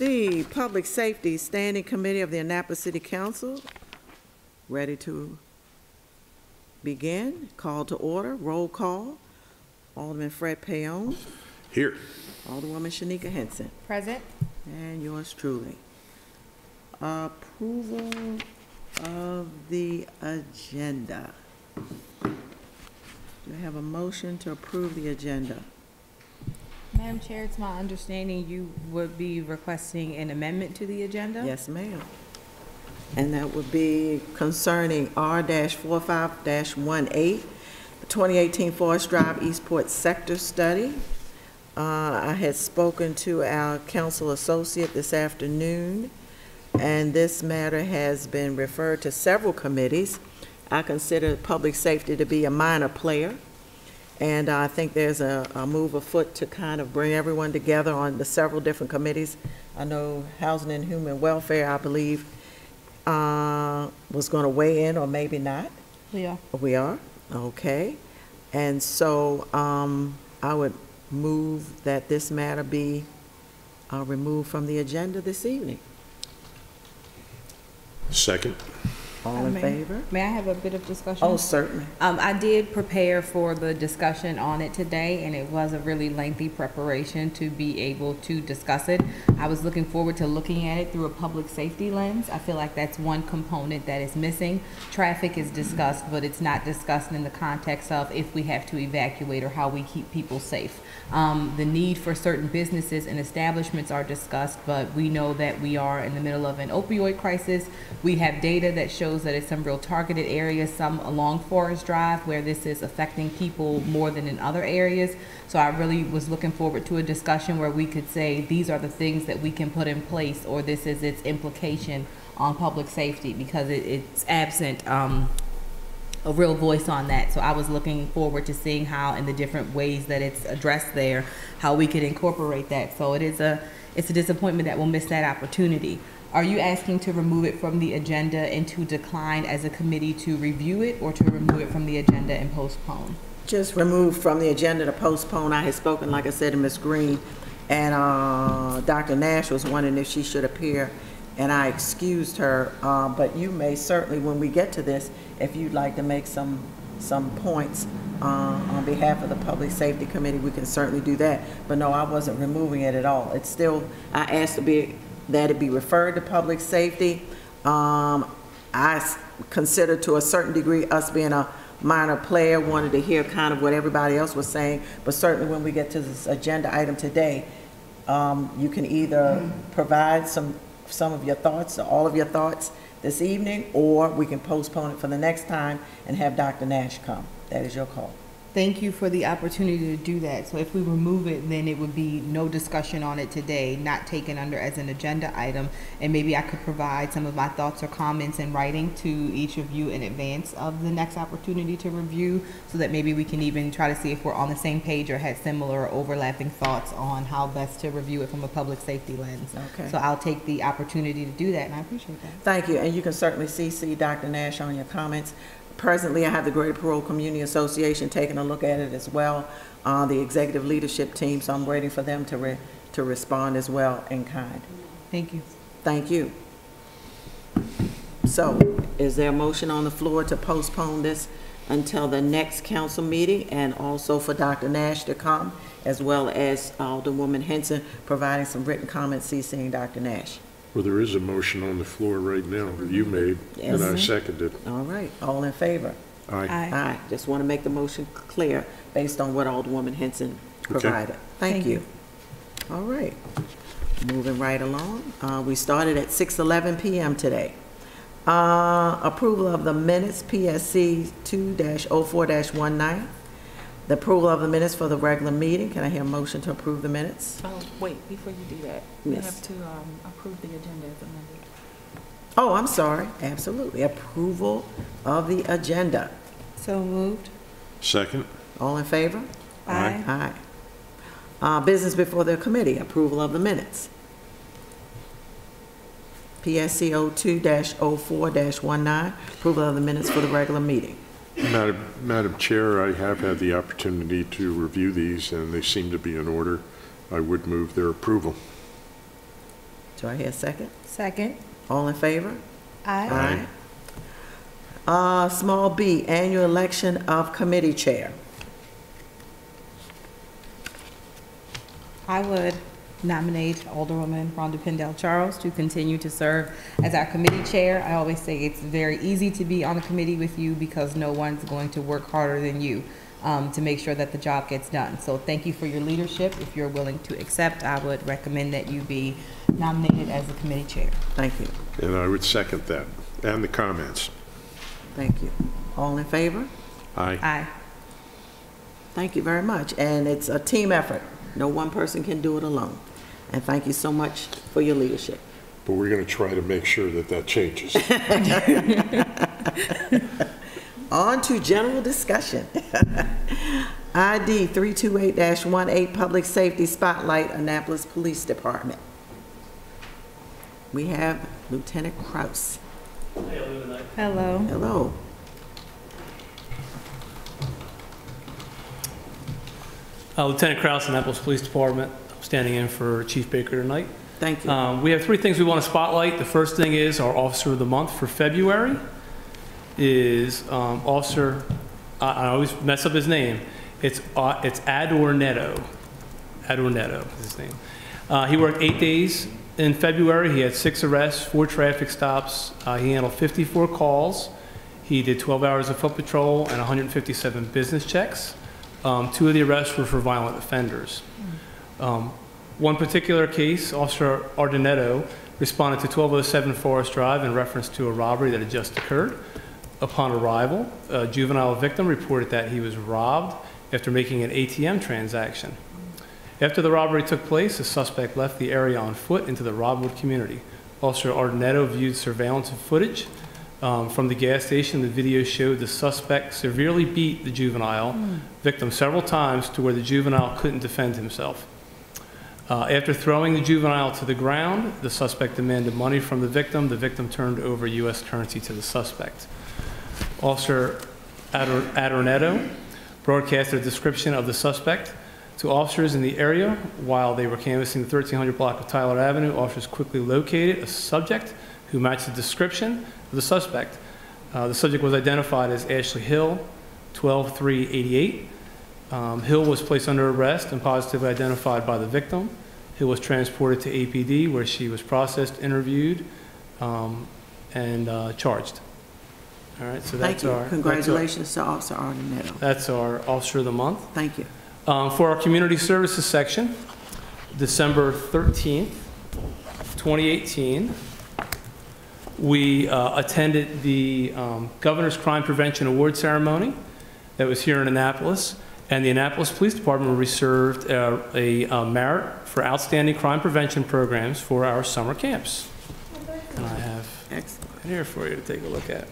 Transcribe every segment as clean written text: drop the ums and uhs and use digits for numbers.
The Public Safety Standing Committee of the Annapolis City Council, ready to begin. Call to order, roll call. Alderman Fred Payon. Here. Alderwoman Shanika Henson. Present. And yours truly. Approval of the agenda. Do I have a motion to approve the agenda? Madam Chair, it's my understanding you would be requesting an amendment to the agenda? Yes, ma'am. And that would be concerning R-45-18, the 2018 Forest Drive Eastport Sector Study. I had spoken to our council associate this afternoon, and this matter has been referred to several committees. I consider public safety to be a minor player, and I think there's a move afoot to kind of bring everyone together on the several different committees. I know Housing and Human Welfare, I believe, was going to weigh in, or maybe not. We are. We are? Okay. And so I would move that this matter be removed from the agenda this evening. Second. All in favor? May I have a bit of discussion? Oh, certainly. I did prepare for the discussion on it today, and it was a really lengthy preparation to be able to discuss it. I was looking forward to looking at it through a public safety lens. I feel like that's one component that is missing. Traffic is discussed, but it's not discussed in the context of if we have to evacuate or how we keep people safe. The need for certain businesses and establishments are discussed, but we know that we are in the middle of an opioid crisis. We have data that shows that it's some real targeted areas, some along Forest Drive, where this is affecting people more than in other areas. So I really was looking forward to a discussion where we could say these are the things that we can put in place, or this is its implication on public safety, because it's absent a real voice on that. So I was looking forward to seeing how, in the different ways that it's addressed there, how we could incorporate that. So it's a disappointment that we'll miss that opportunity. Are you asking to remove it from the agenda and to decline as a committee to review it, or to remove it from the agenda and postpone? Just remove from the agenda to postpone. I had spoken, like I said, to Ms. Green, and Dr. Nash was wondering if she should appear, and I excused her, but you may certainly, when we get to this, if you'd like to make some points on behalf of the Public Safety Committee, we can certainly do that. But no, I wasn't removing it at all. It's still, I asked that it be referred to Public Safety. I consider, to a certain degree, us being a minor player, wanted to hear kind of what everybody else was saying, but certainly when we get to this agenda item today, you can either provide some of your thoughts, or all of your thoughts this evening, or we can postpone it for the next time and have Dr. Nash come. That is your call. Thank you for the opportunity to do that. So if we remove it, then it would be no discussion on it today, not taken under as an agenda item, and maybe I could provide some of my thoughts or comments in writing to each of you in advance of the next opportunity to review, so that maybe we can even try to see if we're on the same page or had similar or overlapping thoughts on how best to review it from a public safety lens. Okay. So I'll take the opportunity to do that, and I appreciate that. Thank you, and you can certainly CC Dr. Nash on your comments. Presently, I have the Greater Parole Community Association taking a look at it as well, the executive leadership team, so I'm waiting for them to respond as well in kind. Thank you. Thank you. So, is there a motion on the floor to postpone this until the next council meeting, and also for Dr. Nash to come, as well as Alderwoman Henson providing some written comments CCing Dr. Nash? Well, there is a motion on the floor right now that you made, Yes. and I seconded. All right, all in favor? Aye. Aye. Just want to make the motion clear based on what Alderwoman Henson provided. Thank you. All right. Moving right along. We started at 6:11 p.m. today. Approval of the minutes, PSC 2-04-19. The approval of the minutes for the regular meeting. Can I hear a motion to approve the minutes? Oh, wait, before you do that, we Yes. have to approve the agenda as amended. Oh, I'm sorry. Absolutely. Approval of the agenda. So moved. Second. All in favor? Aye. Aye. Business before the committee, approval of the minutes. PSC 02-04-19, approval of the minutes for the regular meeting. Madam Chair, I have had the opportunity to review these, and they seem to be in order. I would move their approval. Do I hear a second? Second. All in favor? Aye. Small B, annual election of committee chair. I would nominate Alderwoman Rhonda Pendell Charles to continue to serve as our committee chair. I always say it's very easy to be on the committee with you because no one's going to work harder than you to make sure that the job gets done. So thank you for your leadership. If you're willing to accept, I would recommend that you be nominated as the committee chair. Thank you. And I would second that, and the comments. Thank you. All in favor? Aye. Aye. Thank you very much. And it's a team effort. No one person can do it alone. And thank you so much for your leadership. But we're going to try to make sure that that changes. On to general discussion. ID 328-18, Public Safety Spotlight, Annapolis Police Department. We have Lieutenant Kraus. Hello. Hello. Lieutenant Kraus, Annapolis Police Department. I'm standing in for Chief Baker tonight. Thank you. We have three things we want to spotlight. The first thing is our Officer of the Month for February is Officer, I always mess up his name. It's Ador Neto. Ador Neto is his name. He worked 8 days in February. He had 6 arrests, 4 traffic stops. He handled 54 calls. He did 12 hours of foot patrol and 157 business checks. 2 of the arrests were for violent offenders. One particular case, Officer Ardenetto responded to 1207 Forest Drive in reference to a robbery that had just occurred. Upon arrival, a juvenile victim reported that he was robbed after making an ATM transaction. After the robbery took place, the suspect left the area on foot into the Robwood community. Officer Ardenetto viewed surveillance footage from the gas station. The video showed the suspect severely beat the juvenile victim several times to where the juvenile couldn't defend himself. After throwing the juvenile to the ground, the suspect demanded money from the victim. The victim turned over U.S. currency to the suspect. Officer Adornetto broadcasted a description of the suspect to officers in the area while they were canvassing the 1300 block of Tyler Avenue. Officers quickly located a subject who matched the description of the suspect. The subject was identified as Ashley Hill, 12388. Hill was placed under arrest and positively identified by the victim. Hill was transported to APD where she was processed, interviewed, and charged. All right, so Thank that's you. our Congratulations to Officer Ardenetto. that's our Officer of the Month. Thank you. For our community services section, December 13th, 2018, we attended the Governor's Crime Prevention Award ceremony that was here in Annapolis, and the Annapolis Police Department reserved a merit for outstanding crime prevention programs for our summer camps. And I have Excellent. it here for you to take a look at.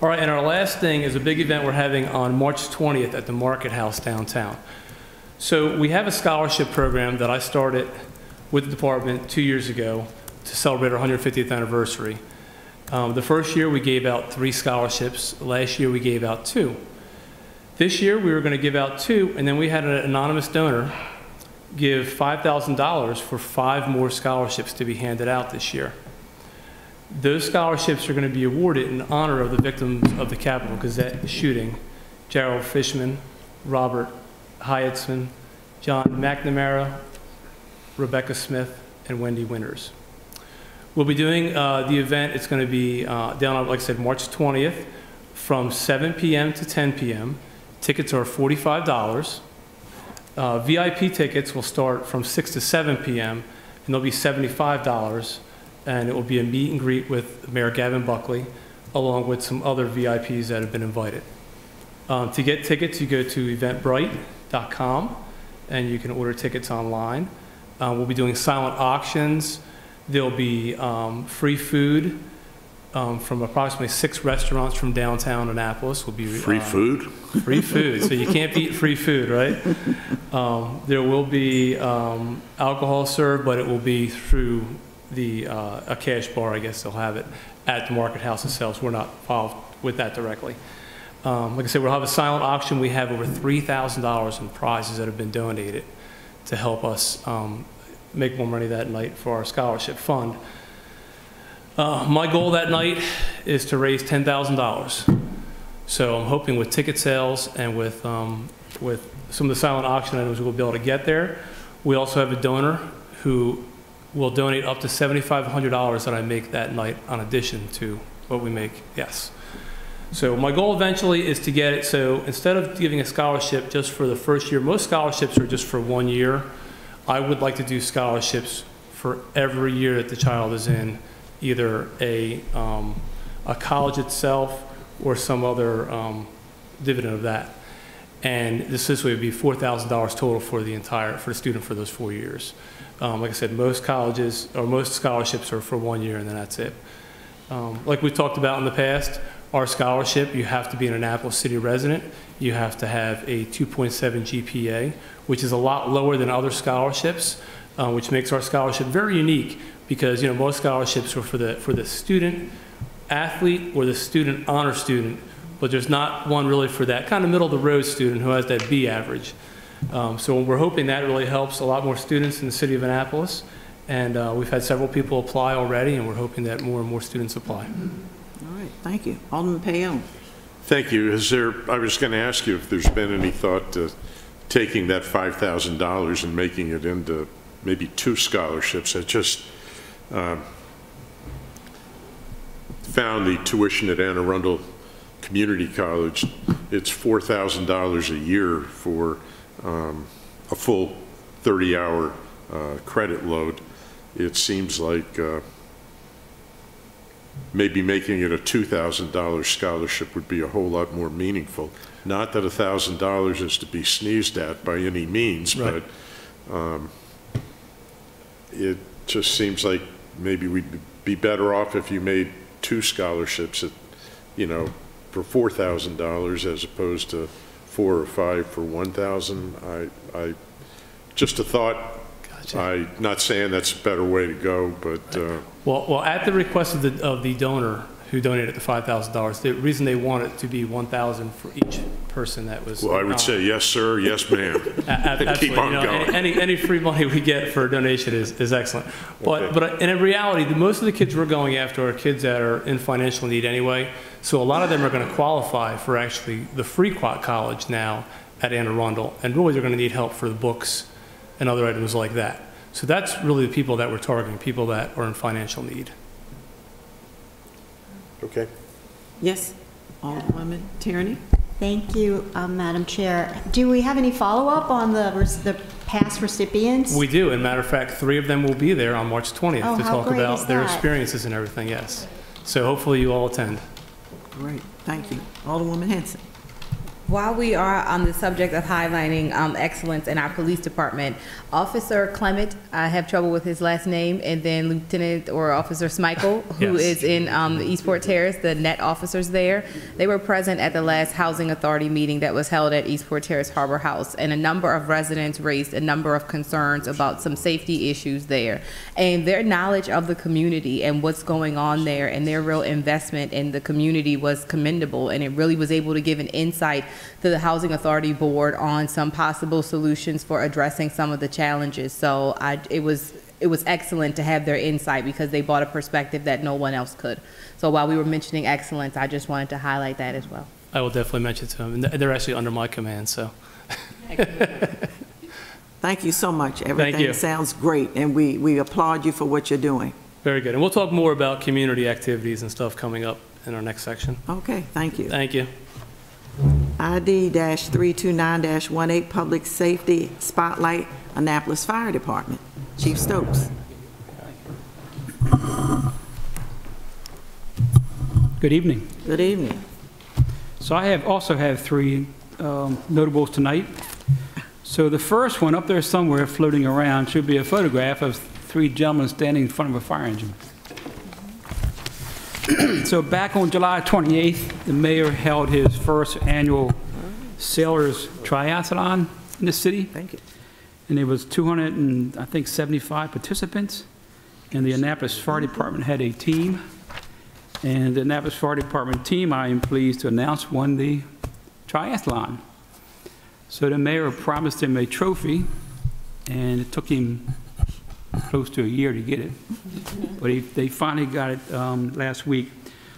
All right, and our last thing is a big event we're having on March 20th at the Market House downtown. So we have a scholarship program that I started with the department 2 years ago to celebrate our 150th anniversary. The first year we gave out 3 scholarships. Last year we gave out 2. This year we were going to give out 2, and then we had an anonymous donor give $5,000 for 5 more scholarships to be handed out this year. Those scholarships are going to be awarded in honor of the victims of the Capitol Gazette shooting, Gerald Fishman, Robert Hyattson, John McNamara, Rebecca Smith, and Wendy Winters. We'll be doing the event. It's going to be down on, like I said, March 20th from 7 p.m. to 10 p.m. Tickets are $45. VIP tickets will start from 6 to 7 p.m. and they'll be $75. And it will be a meet and greet with Mayor Gavin Buckley, along with some other VIPs that have been invited. To get tickets, you go to eventbrite.com, and you can order tickets online. We'll be doing silent auctions. There'll be free food from approximately 6 restaurants from downtown Annapolis. Will be Free food? Free food, so you can't beat free food, right? There will be alcohol served, but it will be through a cash bar. I guess they'll have it at the Market House itself. So we're not involved with that directly. Like I said, we'll have a silent auction. We have over $3,000 in prizes that have been donated to help us make more money that night for our scholarship fund. My goal that night is to raise $10,000. So I'm hoping with ticket sales and with some of the silent auction items we'll be able to get there. We also have a donor who will donate up to $7,500 that I make that night in addition to what we make, yes. So my goal eventually is to get it, so instead of giving a scholarship just for the first year, most scholarships are just for 1 year. I would like to do scholarships for every year that the child is in, either a college itself or some other dividend of that. And this would be $4,000 total for the student for those 4 years. Like I said, most colleges or most scholarships are for 1 year and then that's it. Like we talked about in the past, our scholarship, you have to be an Annapolis City resident. You have to have a 2.7 GPA, which is a lot lower than other scholarships, which makes our scholarship very unique because, you know, most scholarships are for the student athlete or the student honor student, but there's not one really for that kind of middle of the road student who has that B average. So we're hoping that really helps a lot more students in the city of Annapolis. And we've had several people apply already, and we're hoping that more and more students apply. All right, thank you. Alderman Payon. Thank you. I was going to ask you if there's been any thought to taking that $5,000 and making it into maybe 2 scholarships. I just found the tuition at Anne Arundel Community College. It's $4,000 a year for a full 30-hour credit load. It seems like maybe making it a $2,000 scholarship would be a whole lot more meaningful. Not that $1,000 is to be sneezed at by any means, right. But it just seems like maybe we'd be better off if you made 2 scholarships at, you know, for $4,000 as opposed to 4 or 5 for $1,000. I just a thought. Gotcha. I'm not saying that's a better way to go, but well, at the request of the donor who donated the $5,000, the reason they want it to be $1,000 for each person that was. Well, I would say yes, sir, yes, ma'am. Absolutely. Keep on going. Any free money we get for a donation is excellent. But in reality, most of the kids we're going after are kids that are in financial need anyway. So a lot of them are going to qualify for actually the free college now at Anne Arundel, and really they're going to need help for the books and other items like that. So that's really the people that we're targeting, people that are in financial need. Okay. Yes, Alderwoman Tierney. Thank you, Madam Chair. Do we have any follow-up on the past recipients? We do. As a matter of fact, 3 of them will be there on March 20th to talk about their experiences and everything, yes. So hopefully you all attend. Great, thank you. Alderwoman Henson. While we are on the subject of highlighting excellence in our police department, Officer Clement, I have trouble with his last name, and then Lieutenant or Officer Smichael, who is in the Eastport Terrace, the net officers there. They were present at the last Housing Authority meeting that was held at Eastport Terrace Harbor House, and a number of residents raised a number of concerns about some safety issues there. And their knowledge of the community and what's going on there and their real investment in the community was commendable, and it really was able to give an insight to the Housing Authority Board on some possible solutions for addressing some of the challenges. So it was excellent to have their insight because they brought a perspective that no one else could. So while we were mentioning excellence, I just wanted to highlight that as well. I will definitely mention to them. And they're actually under my command, so. Thank you so much. Everything sounds great, and we applaud you for what you're doing. Very good. And we'll talk more about community activities and stuff coming up in our next section. Okay, thank you. Thank you. ID-329-18, Public Safety Spotlight, Annapolis Fire Department. Chief Stokes. Good evening. Good evening. So I also have 3 notables tonight. So the first one up there somewhere floating around should be a photograph of 3 gentlemen standing in front of a fire engine. So back on July 28th, the mayor held his first annual Sailors Triathlon in the city. Thank you. And there was 275 participants. And the Annapolis Fire Department had a team. And the Annapolis Fire Department team, I am pleased to announce, won the triathlon. So the mayor promised him a trophy, and it took him close to a year to get it. But they finally got it last week.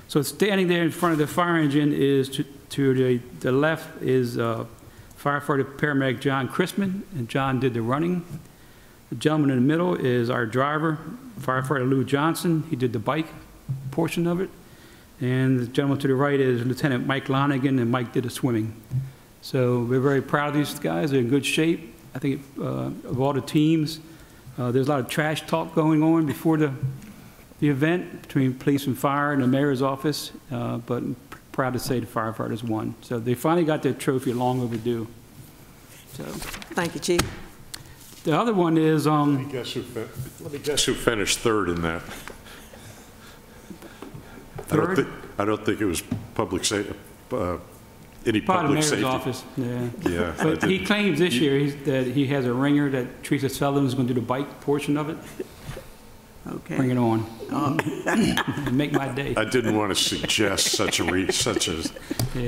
So standing there in front of the fire engine is, to the left is firefighter paramedic John Chrisman, and John did the running. The gentleman in the middle is our driver, firefighter Lou Johnson. He did the bike portion of it. And the gentleman to the right is Lieutenant Mike Lonigan, and Mike did the swimming. So we're very proud of these guys. They're in good shape. I think of all the teams, there's a lot of trash talk going on before the event between police and fire and the mayor's office, but I'm proud to say the firefighters won. So they finally got their trophy, long overdue. So Thank you, Chief. the other one is, Let me guess who finished third in that. Third? I don't think it was public safety, any part of the public mayor's safety. office. Yeah. Yeah. I But he didn't- claims this year that he has a ringer, that Teresa Sullivan is going to do the bike portion of it. Bring Okay. it on. Make my day. I didn't want to suggest such a Yeah.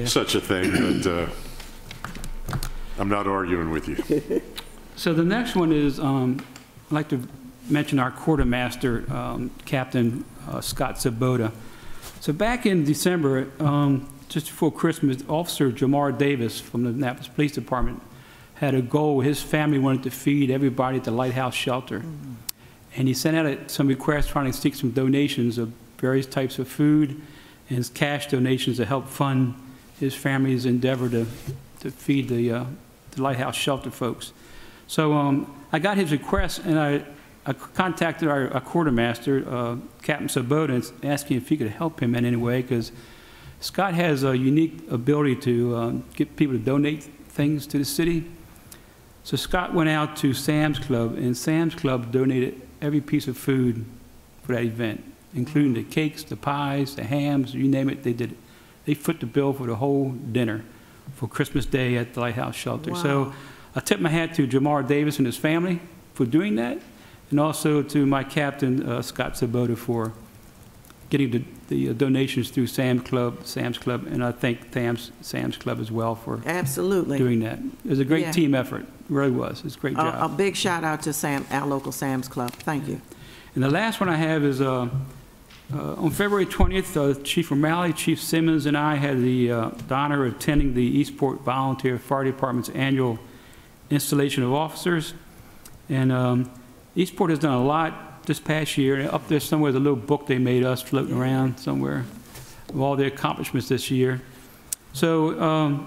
thing, but I'm not arguing with you. So the next one is, I'd like to mention our quartermaster, Captain Scott Sabota. So back in December, just before Christmas, Officer Jamar Davis from the Annapolis Police Department had a goal. His family wanted to feed everybody at the Lighthouse Shelter. And he sent out some requests trying to seek some donations of various types of food and cash donations to help fund his family's endeavor to feed the Lighthouse Shelter folks. So I got his request, and I contacted our quartermaster, Captain Sabota, and asked him if he could help him in any way, because Scott has a unique ability to get people to donate things to the city. So Scott went out to Sam's Club, and Sam's Club donated every piece of food for that event, including the cakes, the pies, the hams, you name it, they did it. They foot the bill for the whole dinner for Christmas Day at the Lighthouse Shelter. Wow. So I tip my hat to Jamar Davis and his family for doing that, and also to my captain, Scott Sabota, for getting the donations through Sam's Club, and I thank Sam's Club as well for Absolutely. doing that. It was a great Yeah. team effort. It really was. It's a great A job. big shout out to our local Sam's Club. Thank you. And the last one I have is on February 20th, Chief O'Malley, Chief Simmons, and I had the honor of attending the Eastport Volunteer Fire Department's annual installation of officers. And Eastport has done a lot this past year. Up there somewhere, there's a little book they made us floating around somewhere of all their accomplishments this year. So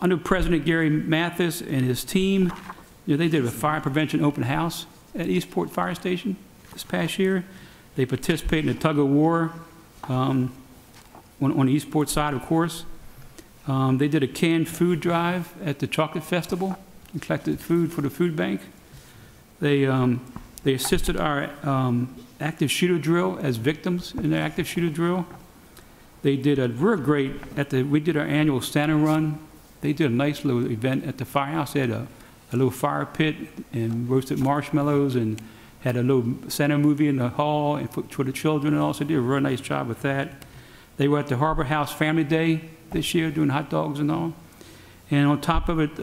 under President Gary Mathis and his team, they did a fire prevention open house at Eastport Fire Station this past year. They participated in a tug of war on the Eastport side, of course. They did a canned food drive at the Chocolate Festival and collected food for the food bank. They assisted our active shooter drill as victims in their active shooter drill. They did a real great, we did our annual Santa run. They did a nice little event at the firehouse. They had a little fire pit and roasted marshmallows and had a little Santa movie in the hall and for the children, and also did a real nice job with that. They were at the Harbor House Family Day this year doing hot dogs and all. And on top of it,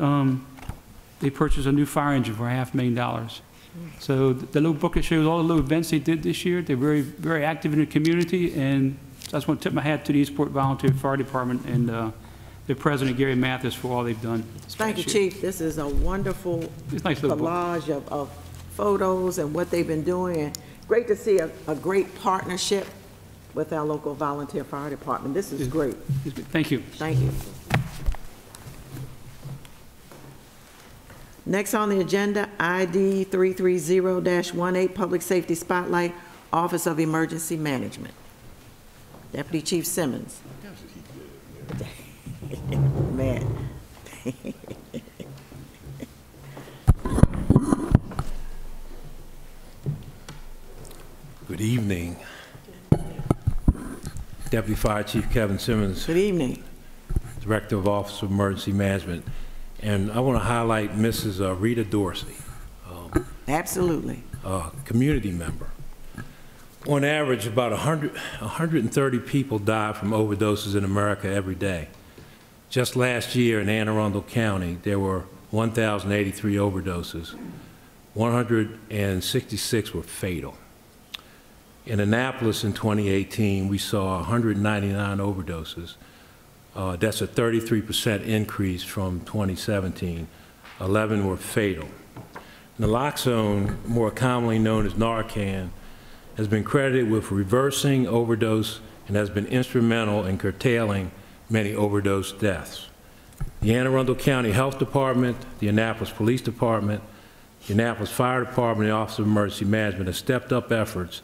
they purchased a new fire engine for $500,000. So the little booklet shows all the little events they did this year. They're very, very active in the community, and I just want to tip my hat to the Eastport Volunteer Fire Department and their president, Gary Mathis, for all they've done this Thank you, past year. Chief. This is a wonderful It's a nice little book. collage of photos and what they've been doing. And great to see a great partnership with our local volunteer fire department. This is great. Thank you. Thank you. Next on the agenda, ID 330-18, Public Safety Spotlight, Office of Emergency Management. Deputy Chief Simmons. Man. Good evening. Deputy Fire Chief Kevin Simmons, Good evening. Director of Office of Emergency Management. And I want to highlight Mrs. Rita Dorsey, Absolutely. a community member. On average, about 130 people die from overdoses in America every day. Just last year in Anne Arundel County, there were 1,083 overdoses. 166 were fatal. In Annapolis in 2018, we saw 199 overdoses. That's a 33% increase from 2017. 11 were fatal. Naloxone, more commonly known as Narcan, has been credited with reversing overdose and has been instrumental in curtailing many overdose deaths. The Anne Arundel County Health Department, the Annapolis Police Department, the Annapolis Fire Department, and the Office of Emergency Management have stepped up efforts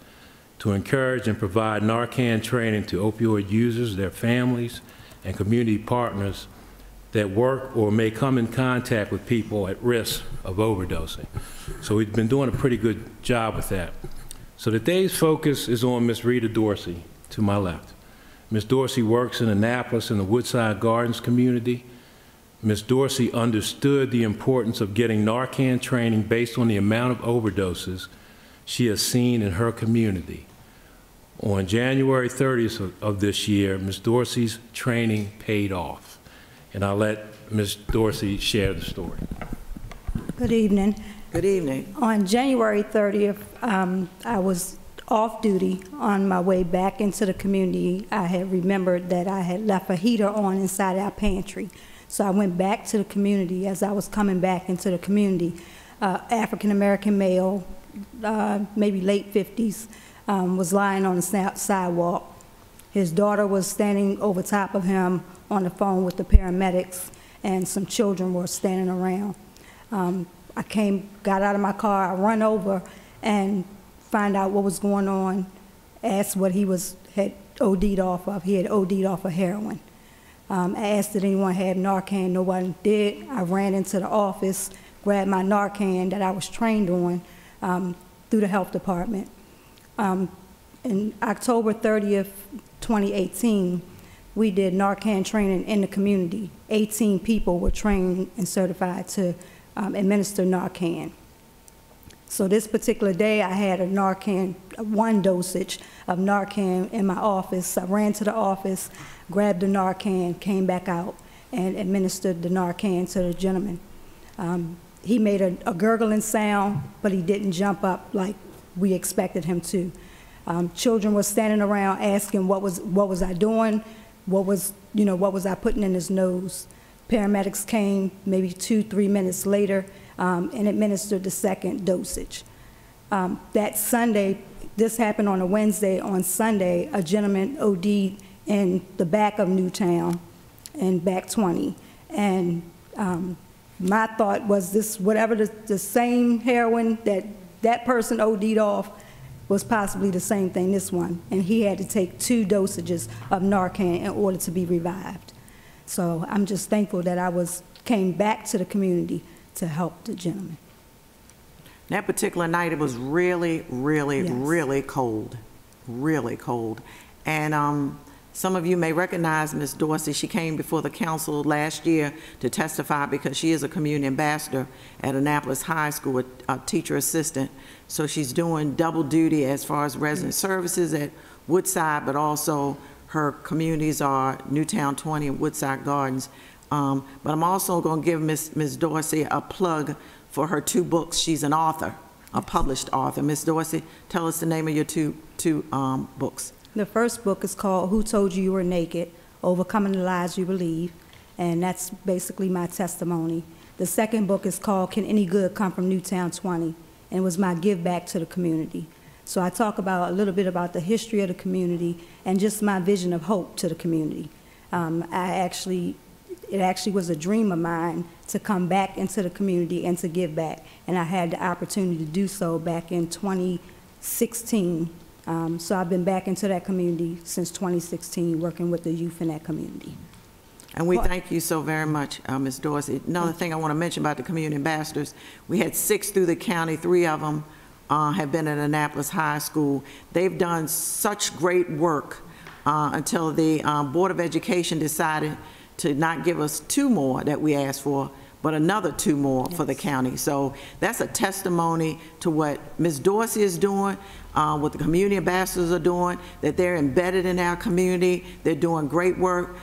to encourage and provide Narcan training to opioid users, their families, and community partners that work or may come in contact with people at risk of overdosing. So we've been doing a pretty good job with that. So today's focus is on Ms. Rita Dorsey, to my left. Ms. Dorsey works in Annapolis in the Woodside Gardens community. Ms. Dorsey understood the importance of getting Narcan training based on the amount of overdoses she has seen in her community. On January 30th of this year, Ms. Dorsey's training paid off. And I'll let Ms. Dorsey share the story. Good evening. Good evening. On January 30th, I was off duty on my way back into the community. I had remembered that I had left a heater on inside our pantry. So I went back to the community. As I was coming back into the community, African-American male, maybe late 50s, was lying on the sidewalk. His daughter was standing over top of him on the phone with the paramedics, and some children were standing around. I got out of my car, I run over and find out what was going on, asked what he had OD'd off of. He had OD'd off of heroin. I asked if anyone had Narcan, no one did. I ran into the office, grabbed my Narcan that I was trained on through the health department. In October 30th, 2018, we did Narcan training in the community. 18 people were trained and certified to administer Narcan. So this particular day, I had a Narcan, one dosage of Narcan in my office. I ran to the office, grabbed the Narcan, came back out, and administered the Narcan to the gentleman. He made a gurgling sound, but he didn't jump up like we expected him to. Children were standing around asking what was I doing, what was I putting in his nose. Paramedics came maybe 2-3 minutes later and administered the second dosage. That Sunday, this happened on a Wednesday. On Sunday, a gentleman OD'd in the back of Newtown, in back 20. And my thought was this, whatever the same heroin that person OD'd off was possibly the same thing, this one. And he had to take 2 dosages of Narcan in order to be revived. So I'm just thankful that I came back to the community to help the gentleman. That particular night, it was really, really, Yes. really cold, really cold. And some of you may recognize Ms. Dorsey. She came before the council last year to testify because she is a community ambassador at Annapolis High School, a teacher assistant. So she's doing double duty as far as resident services at Woodside, but also her communities are Newtown 20 and Woodside Gardens. But I'm also going to give Ms. Dorsey a plug for her 2 books. She's an author, a published author. Ms. Dorsey, tell us the name of your two books. The first book is called Who Told You You Were Naked? Overcoming the Lies You Believe, and that's basically my testimony. The second book is called Can Any Good Come From Newtown 20? And it was my give back to the community. So I talk about a little bit about the history of the community and just my vision of hope to the community. It actually was a dream of mine to come back into the community and to give back. And I had the opportunity to do so back in 2016. So I've been back into that community since 2016, working with the youth in that community. And we thank you so very much, Ms. Dorsey. Another thing I want to mention about the community ambassadors, we had 6 through the county. 3 of them have been at Annapolis High School. They've done such great work until the Board of Education decided to not give us 2 more that we asked for, but another 2 more for the county. So that's a testimony to what Ms. Dorsey is doing, what the community ambassadors are doing, that they're embedded in our community. They're doing great work.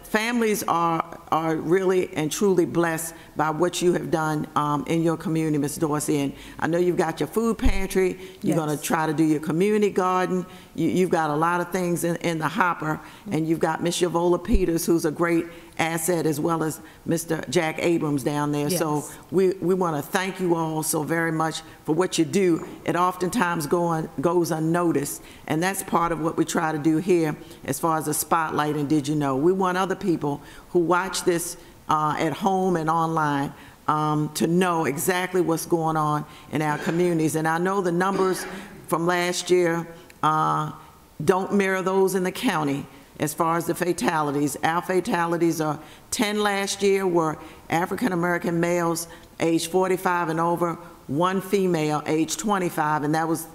families are really and truly blessed by what you have done in your community, Ms. Dorsey. And I know you've got your food pantry. You're going to try to do your community garden. You've got a lot of things in the hopper. And you've got Ms. Yavola Peters, who's a great asset, as well as Mr. Jack Abrams down there. Yes. So we want to thank you all so very much for what you do. It oftentimes goes unnoticed, and that's part of what we try to do here as far as the spotlight and Did You Know. We want other people who watch this at home and online to know exactly what's going on in our communities. And I know the numbers from last year don't mirror those in the county. As far as the fatalities, our fatalities are 10 last year were African-American males aged 45 and over, 1 female aged 25, and that was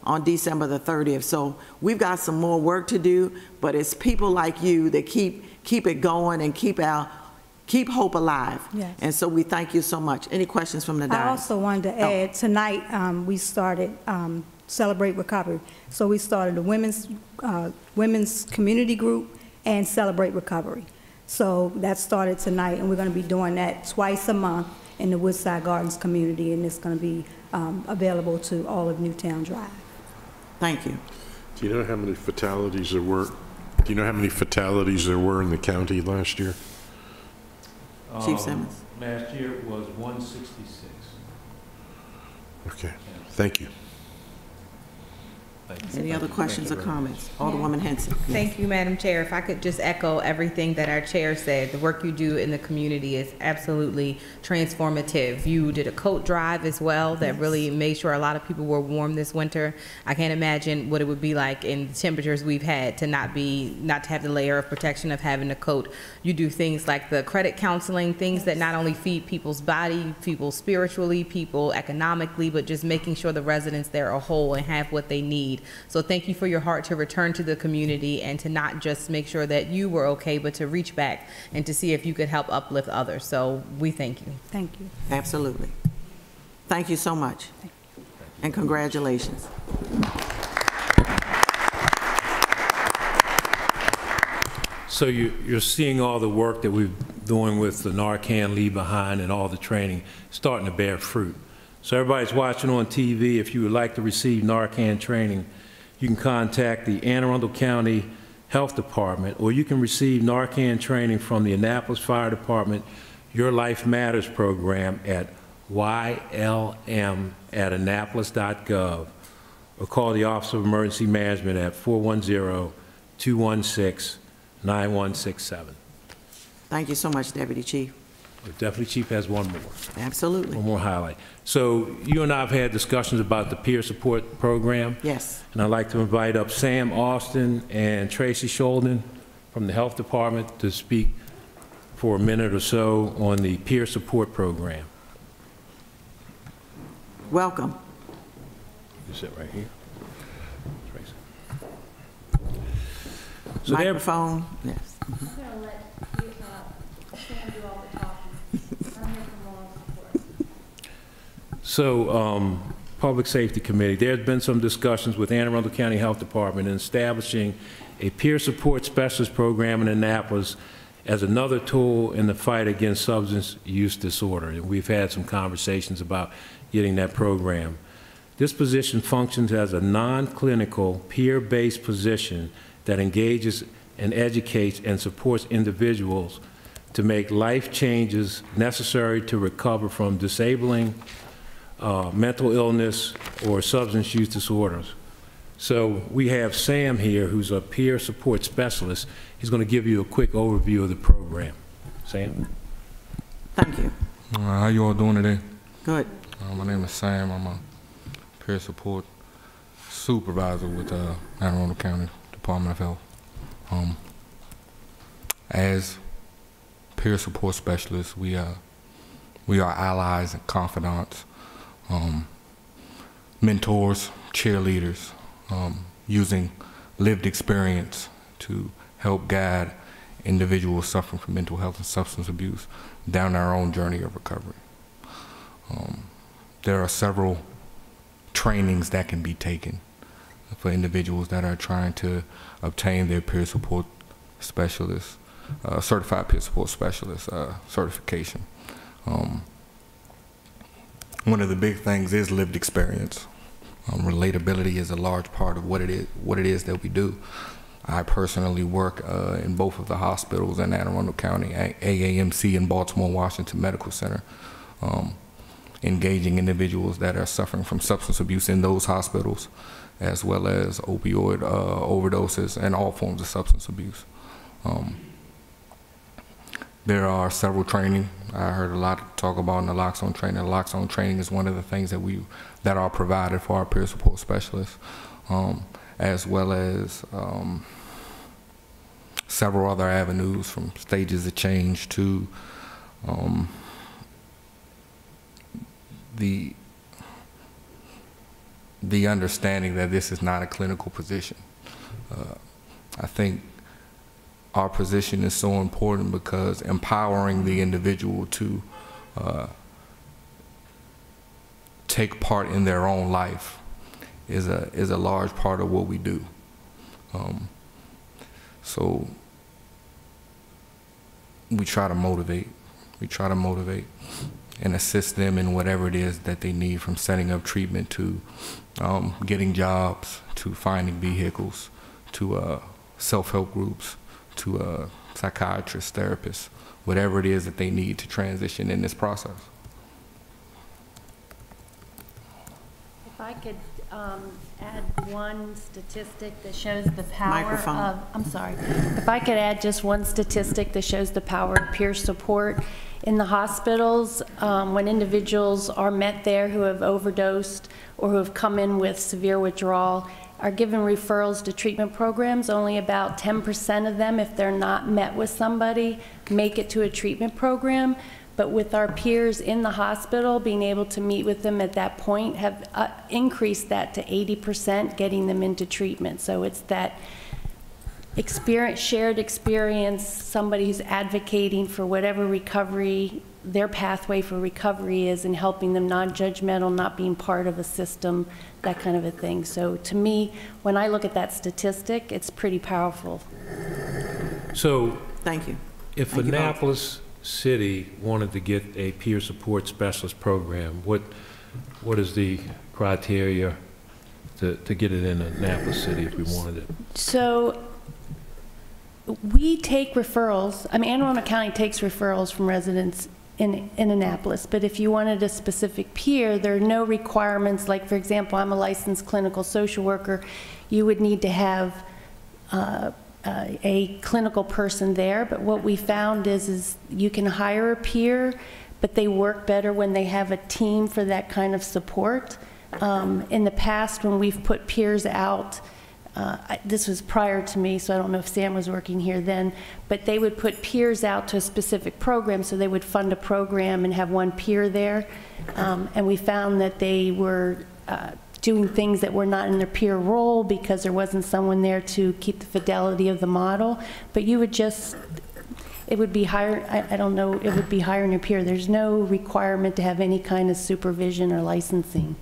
on December the 30th. So we've got some more work to do, but it's people like you that keep it going and keep hope alive. Yes. And so we thank you so much. Any questions from the dais? I also wanted to add, tonight we started Celebrate Recovery. So we started a women's community group and Celebrate Recovery. So that started tonight, and we're going to be doing that twice a month in the Woodside Gardens community, and it's going to be available to all of Newtown Drive. Thank you. Do you know how many fatalities there were? Do you know how many fatalities there were in the county last year? Chief Simmons. Last year it was 166. Okay, thank you. Any other questions or comments? Alderwoman Henson. Thank you, Madam Chair. If I could just echo everything that our chair said, the work you do in the community is absolutely transformative. You did a coat drive as well that really made sure a lot of people were warm this winter. I can't imagine what it would be like in the temperatures we've had to not to have the layer of protection of having a coat. You do things like the credit counseling, things that not only feed people's body, people spiritually, people economically, but just making sure the residents there are whole and have what they need. So thank you for your heart to return to the community and to not just make sure that you were okay, but to reach back and to see if you could help uplift others. So we thank you. Thank you. Absolutely. Thank you so much. And congratulations. So you're seeing all the work that we're doing with the Narcan Leave Behind and all the training starting to bear fruit. So everybody's watching on TV. If you would like to receive Narcan training, you can contact the Anne Arundel County Health Department, or you can receive Narcan training from the Annapolis Fire Department Your Life Matters program at ylm@annapolis.gov, or call the Office of Emergency Management at 410-216-9167. Thank you so much, Deputy Chief. The Deputy Chief has one more. Absolutely. One more highlight. So you and I have had discussions about the peer support program. Yes. And I'd like to invite up Sam Austin and Tracy Sholden from the Health Department to speak for a minute or so on the peer support program. Welcome. You sit right here. Tracy. So Microphone. Yes. I'm going to let Sam do all the talking. I'm here for moral support. So, Public Safety Committee, there's been some discussions with Anne Arundel County Health Department in establishing a peer support specialist program in Annapolis as another tool in the fight against substance use disorder. And we've had some conversations about getting that program. This position functions as a non-clinical, peer-based position that engages and educates and supports individuals to make life changes necessary to recover from disabling mental illness or substance use disorders. So we have Sam here, who's a peer support specialist. He's going to give you a quick overview of the program. Sam? Thank you. How you all doing today? Good. My name is Sam. I'm a peer support supervisor with Anne Arundel County Department of Health. As peer support specialists, we are allies and confidants, mentors, cheerleaders, using lived experience to help guide individuals suffering from mental health and substance abuse down their own journey of recovery. There are several trainings that can be taken for individuals that are trying to obtain their peer support specialists certified peer support specialist certification. One of the big things is lived experience. Relatability is a large part of what it is that we do. I personally work in both of the hospitals in Anne Arundel County, AAMC and Baltimore Washington Medical Center, engaging individuals that are suffering from substance abuse in those hospitals, as well as opioid overdoses and all forms of substance abuse. There are several training. I heard a lot talk about naloxone training. Naloxone training is one of the things that are provided for our peer support specialists, as well as several other avenues from stages of change to the understanding that this is not a clinical position. I think our position is so important because empowering the individual to take part in their own life is a large part of what we do. So we try to motivate. We try to motivate and assist them in whatever it is that they need, from setting up treatment to getting jobs, to finding vehicles, to self-help groups, to psychiatrists, therapists, whatever it is that they need to transition in this process. If I could add one statistic that shows the power Microphone. of, I'm sorry, if I could add just one statistic that shows the power of peer support in the hospitals, when individuals are met there who have overdosed or who have come in with severe withdrawal, are given referrals to treatment programs. Only about 10% of them, if they're not met with somebody, make it to a treatment program. But with our peers in the hospital, being able to meet with them at that point have increased that to 80%, getting them into treatment. So it's that experience, shared experience, somebody who's advocating for whatever recovery, their pathway for recovery is, and helping them, non-judgmental, not being part of a system, that kind of a thing. So to me, when I look at that statistic, it's pretty powerful. So Thank you. if Thank you both. Annapolis City wanted to get a peer support specialist program, what is the criteria to get it in Annapolis City if we wanted it? So we take referrals. I mean, Anne Arundel County takes referrals from residents in Annapolis, but if you wanted a specific peer, there are no requirements. Like, for example, I'm a licensed clinical social worker. You would need to have a clinical person there, but what we found is you can hire a peer, but they work better when they have a team for that kind of support. In the past, when we've put peers out, this was prior to me, so I don't know if Sam was working here then, but they would put peers out to a specific program, so they would fund a program and have one peer there, and we found that they were doing things that were not in their peer role because there wasn't someone there to keep the fidelity of the model. But you would just, it would be higher, I don't know, it would be hiring your peer. There's no requirement to have any kind of supervision or licensing.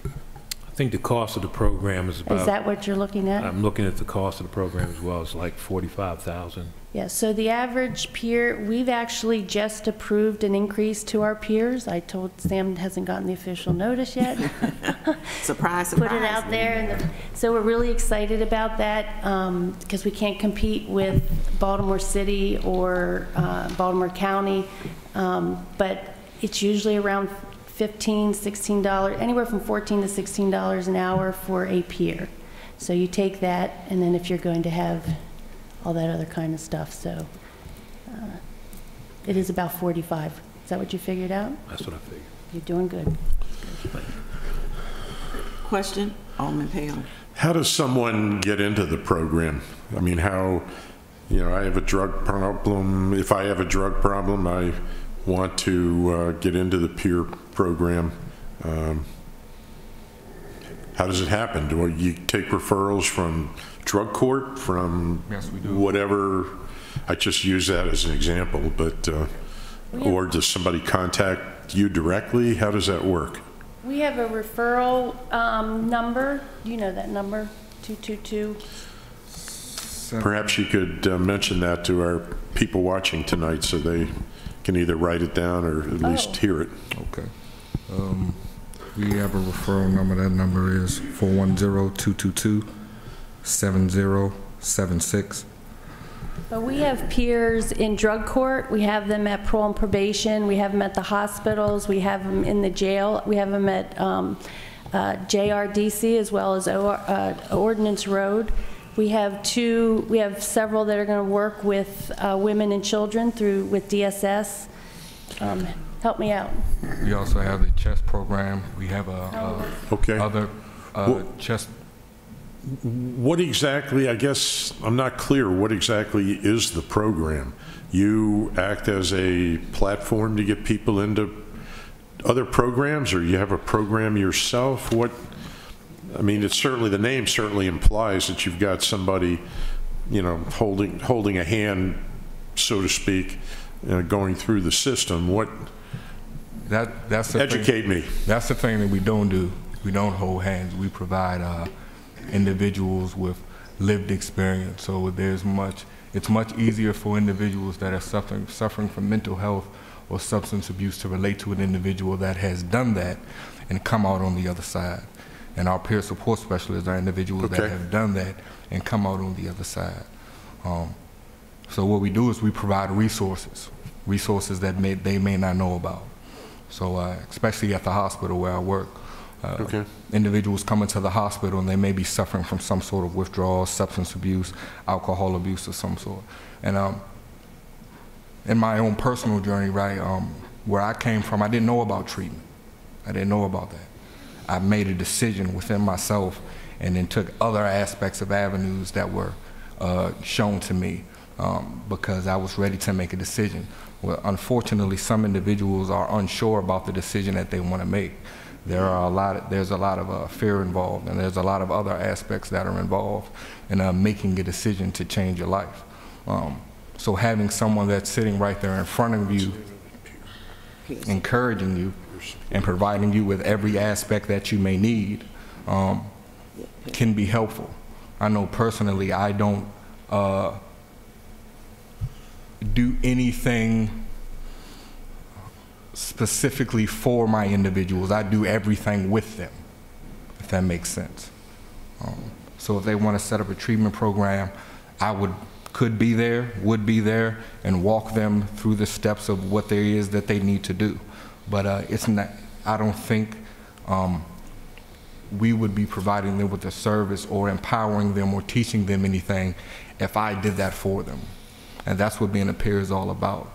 I think the cost of the program is about... Is that what you're looking at? I'm looking at the cost of the program as well. It's like $45,000. Yeah, so the average peer, we've actually just approved an increase to our peers. I told Sam hasn't gotten the official notice yet. Surprise, surprise. Put it out there. So we're really excited about that because we can't compete with Baltimore City or Baltimore County, but it's usually around $15, $16, anywhere from $14 to $16 an hour for a peer. So you take that, and then if you're going to have all that other kind of stuff, so it is about 45. Is that what you figured out? That's what I figured. You're doing good. Question, Alderman Pale. How does someone get into the program? I mean, how, I have a drug problem. If I have a drug problem, I want to get into the peer program. How does it happen? Do you take referrals from drug court, from Yes, we do. whatever? I just use that as an example, but or does somebody contact you directly? How does that work? We have a referral number. You know that number, 222. Perhaps you could mention that to our people watching tonight so they can either write it down or at least hear it. Okay. We have a referral number. That number is 410-222-7076. But we have peers in drug court, we have them at parole and probation, we have them at the hospitals, we have them in the jail, we have them at JRDC as well as Ordinance Road. We have several that are going to work with women and children with DSS. Help me out. We also have the chess program. We have other chess. What exactly, I guess, I'm not clear, what exactly is the program? You act as a platform to get people into other programs, or you have a program yourself? I mean, it's certainly, the name certainly implies that you've got somebody, you know, holding a hand, so to speak, going through the system. Educate me. That's the thing that we don't do. We don't hold hands. We provide individuals with lived experience. So it's much easier for individuals that are suffering from mental health or substance abuse to relate to an individual that has done that and come out on the other side. And our peer support specialists are individuals that have done that and come out on the other side. So what we do is we provide resources that they may not know about. So especially at the hospital where I work, individuals come into the hospital and they may be suffering from some sort of withdrawal, substance abuse, alcohol abuse of some sort. And in my own personal journey, right, where I came from, I didn't know about treatment. I didn't know about that. I made a decision within myself and then took other aspects of avenues that were shown to me because I was ready to make a decision. Well, unfortunately, some individuals are unsure about the decision that they want to make. There's a lot of fear involved, and there's a lot of other aspects that are involved in making a decision to change your life. So having someone that's sitting right there in front of you, encouraging you, and providing you with every aspect that you may need can be helpful. I know personally I don't do anything specifically for my individuals. I do everything with them, if that makes sense. So if they want to set up a treatment program, I would be there and walk them through the steps of what there is that they need to do. But it's not, I don't think we would be providing them with a service or empowering them or teaching them anything if I did that for them. And that's what being a peer is all about.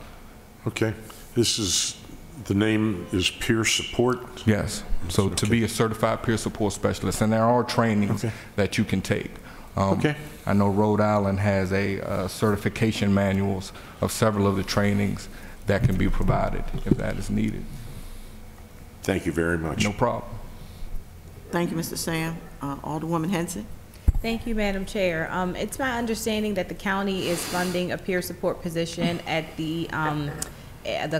Okay. The name is Peer Support? Yes. So to be a certified peer support specialist, and there are trainings that you can take. I know Rhode Island has a certification manuals of several of the trainings that can be provided if that is needed. Thank you very much. No problem. Thank you, Mr. Sam. Alderwoman Henson. Thank you, Madam Chair. It's my understanding that the county is funding a peer support position at the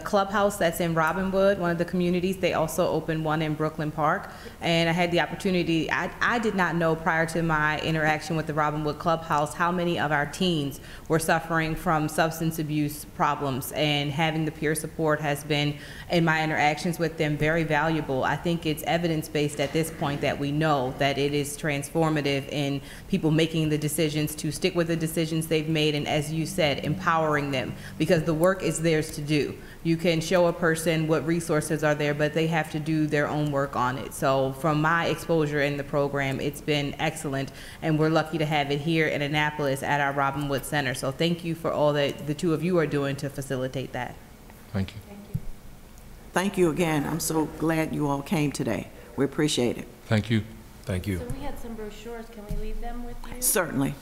clubhouse that's in Robinwood, one of the communities. They also opened one in Brooklyn Park. And I had the opportunity, I did not know prior to my interaction with the Robinwood Clubhouse how many of our teens were suffering from substance abuse problems, and having the peer support has been, in my interactions with them, very valuable. I think it's evidence-based at this point that we know that it is transformative in people making the decisions to stick with the decisions they've made, and as you said, empowering them, because the work is theirs to do. You can show a person what resources are there, but they have to do their own work on it. So from my exposure in the program, it's been excellent, and we're lucky to have it here in Annapolis at our Robinwood Center. So thank you for all that the two of you are doing to facilitate that. Thank you. Thank you again. I'm so glad you all came today. We appreciate it. Thank you. Thank you. So we had some brochures. Can we leave them with you? Certainly.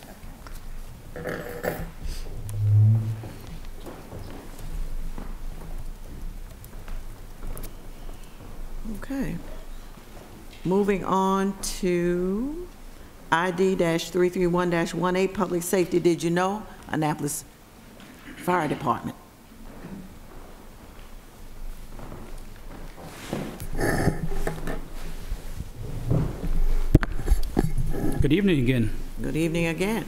Okay. Moving on to ID-331-18, Public Safety. Did you know? Annapolis Fire Department. Good evening again. Good evening again.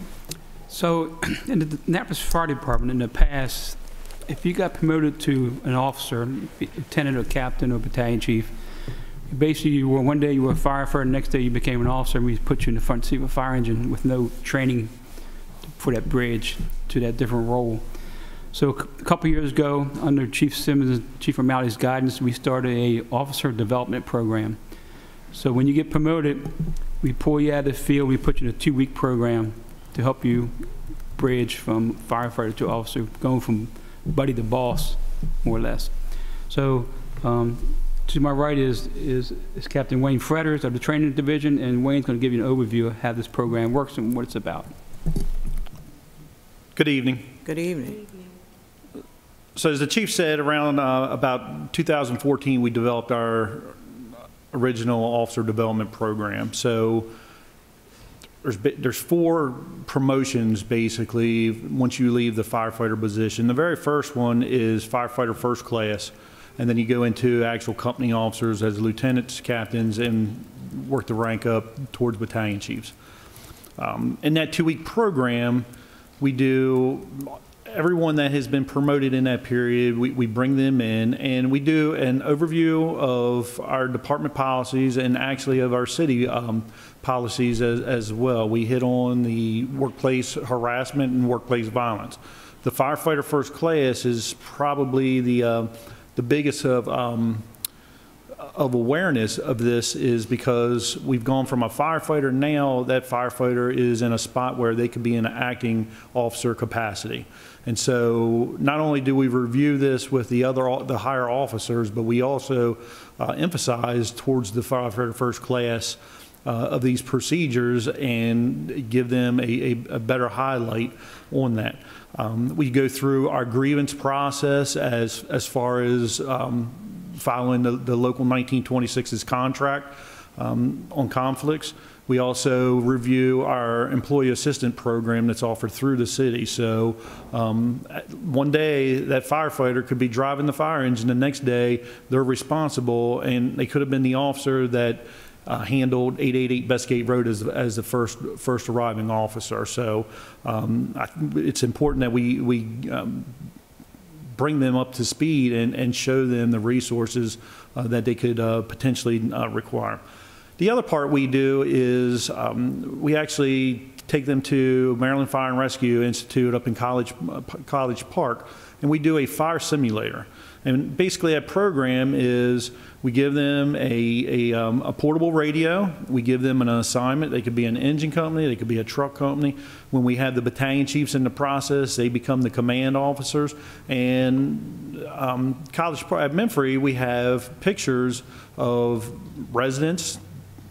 So in the Annapolis Fire Department in the past, if you got promoted to an officer, lieutenant or captain or battalion chief, basically you were, one day you were a firefighter, the next day you became an officer, and we put you in the front seat of a fire engine with no training for that bridge to that different role. So a couple years ago, under Chief Simmons and Chief O'Malley's guidance, we started a officer development program. So when you get promoted, we pull you out of the field, we put you in a 2-week program to help you bridge from firefighter to officer, going from buddy to boss, more or less. So to my right is Captain Wayne Fretters of the training division, and Wayne's going to give you an overview of how this program works and what it's about. Good evening. Good evening. So as the chief said, around about 2014, we developed our original officer development program. So there's 4 promotions basically once you leave the firefighter position. The very first one is firefighter first class, and then you go into actual company officers as lieutenants, captains, and work the rank up towards battalion chiefs. In that 2-week program, we do everyone that has been promoted in that period, we bring them in, and we do an overview of our department policies and actually of our city policies as well. We hit on the workplace harassment and workplace violence. The firefighter first class is probably the biggest of awareness of this, is because we've gone from a firefighter, now that firefighter is in a spot where they could be in an acting officer capacity. And so not only do we review this with the higher officers, but we also emphasize towards the firefighter first class of these procedures and give them a better highlight on that. We go through our grievance process as far as following the local 1926's contract on conflicts. We also review our employee assistant program that's offered through the city. So one day that firefighter could be driving the fire engine, the next day they're responsible, and they could have been the officer that handled 888 Bestgate Road as the first arriving officer. So it's important that we bring them up to speed and show them the resources that they could potentially require. The other part we do is we actually take them to Maryland Fire and Rescue Institute up in College Park, and we do a fire simulator. And basically that program is we give them a portable radio, we give them an assignment. They could be an engine company, they could be a truck company. When we have the battalion chiefs in the process, they become the command officers. And College Park at Menfrey, we have pictures of residents,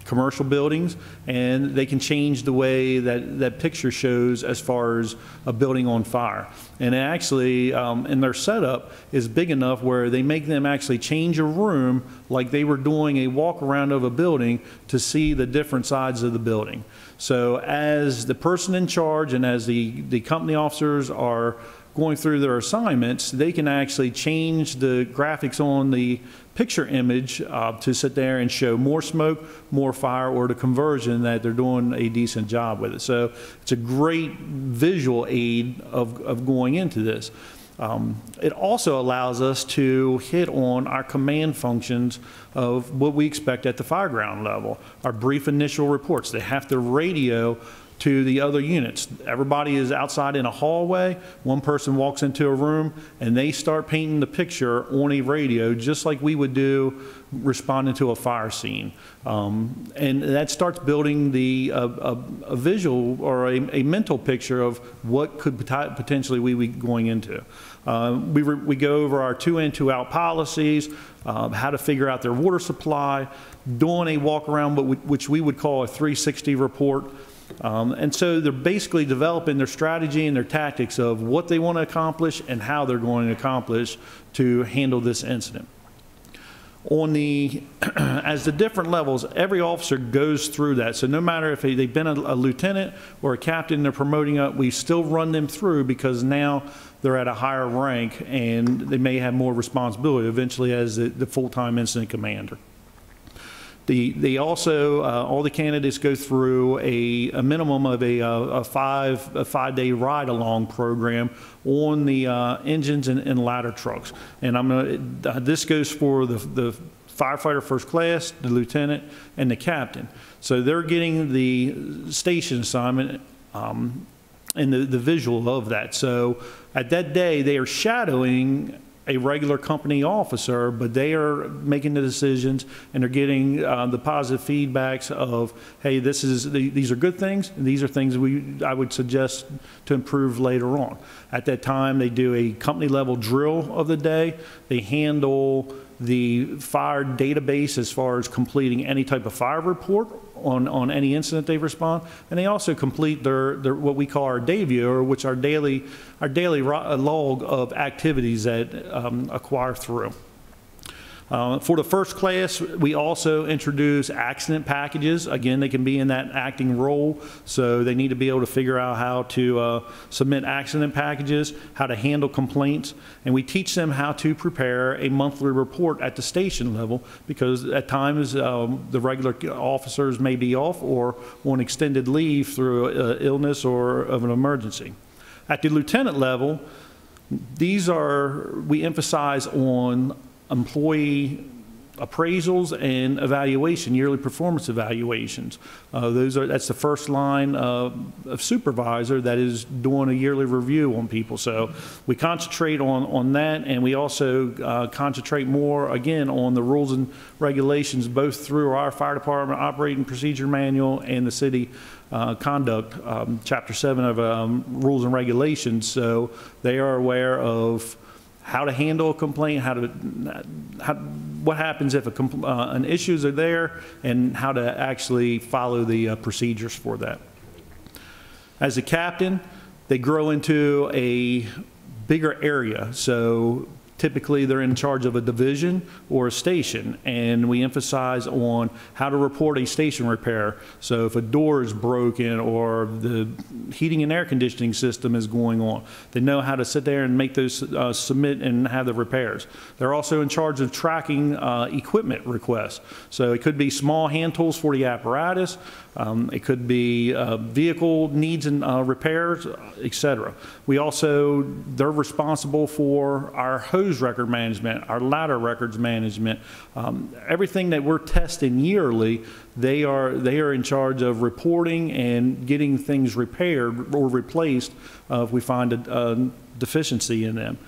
commercial buildings, and they can change the way that picture shows as far as a building on fire. And actually, and their setup is big enough where they make them actually change a room like they were doing a walk around of a building to see the different sides of the building. So as the person in charge and as the company officers are going through their assignments, they can actually change the graphics on the picture image to sit there and show more smoke, more fire, or the conversion that they're doing a decent job with it. So it's a great visual aid of going into this. It also allows us to hit on our command functions of what we expect at the fireground level. Our brief initial reports, they have to radio to the other units. Everybody is outside in a hallway. One person walks into a room and they start painting the picture on a radio just like we would do responding to a fire scene. And that starts building a visual or a mental picture of what could potentially we be going into. We go over our 2 in, 2 out policies, how to figure out their water supply, doing a walk around, which we would call a 360 report. And so they're basically developing their strategy and their tactics of what they want to accomplish and how they're going to accomplish to handle this incident. On as the different levels, every officer goes through that. So no matter if they've been a lieutenant or a captain, they're promoting up, we still run them through because now they're at a higher rank and they may have more responsibility eventually as the full-time incident commander. They also, all the candidates go through a minimum of a five-day ride-along program on the engines and ladder trucks. And this goes for the firefighter first class, the lieutenant, and the captain. So they're getting the station assignment and the visual of that. So at that day, they are shadowing a regular company officer, but they are making the decisions and they're getting the positive feedbacks of, hey, these are good things, and these are things I would suggest to improve later on. At that time, they do a company level drill of the day. They handle the fire database as far as completing any type of fire report on any incident they respond, and they also complete their what we call our day viewer, which our daily log of activities that acquire through. For the first class, we also introduce accident packages. Again, they can be in that acting role, so they need to be able to figure out how to submit accident packages, how to handle complaints, and we teach them how to prepare a monthly report at the station level, because at times the regular officers may be off or on extended leave through illness or of an emergency. At the lieutenant level, we emphasize on employee appraisals and evaluation, yearly performance evaluations. That's the first line of supervisor that is doing a yearly review on people. So we concentrate on that, and we also concentrate more, again, on the rules and regulations, both through our fire department operating procedure manual and the city conduct, chapter 7 of rules and regulations. So they are aware of how to handle a complaint, what happens if an issues are there, and how to actually follow the procedures for that. As a captain, they grow into a bigger area. So typically they're in charge of a division or a station, and we emphasize on how to report a station repair. So if a door is broken or the heating and air conditioning system is going on, they know how to sit there and make those submit and have the repairs. They're also in charge of tracking equipment requests. So it could be small hand tools for the apparatus, it could be vehicle needs and repairs, etc. They're responsible for our hose record management, our ladder records management, everything that we're testing yearly. They are in charge of reporting and getting things repaired or replaced if we find a deficiency in them.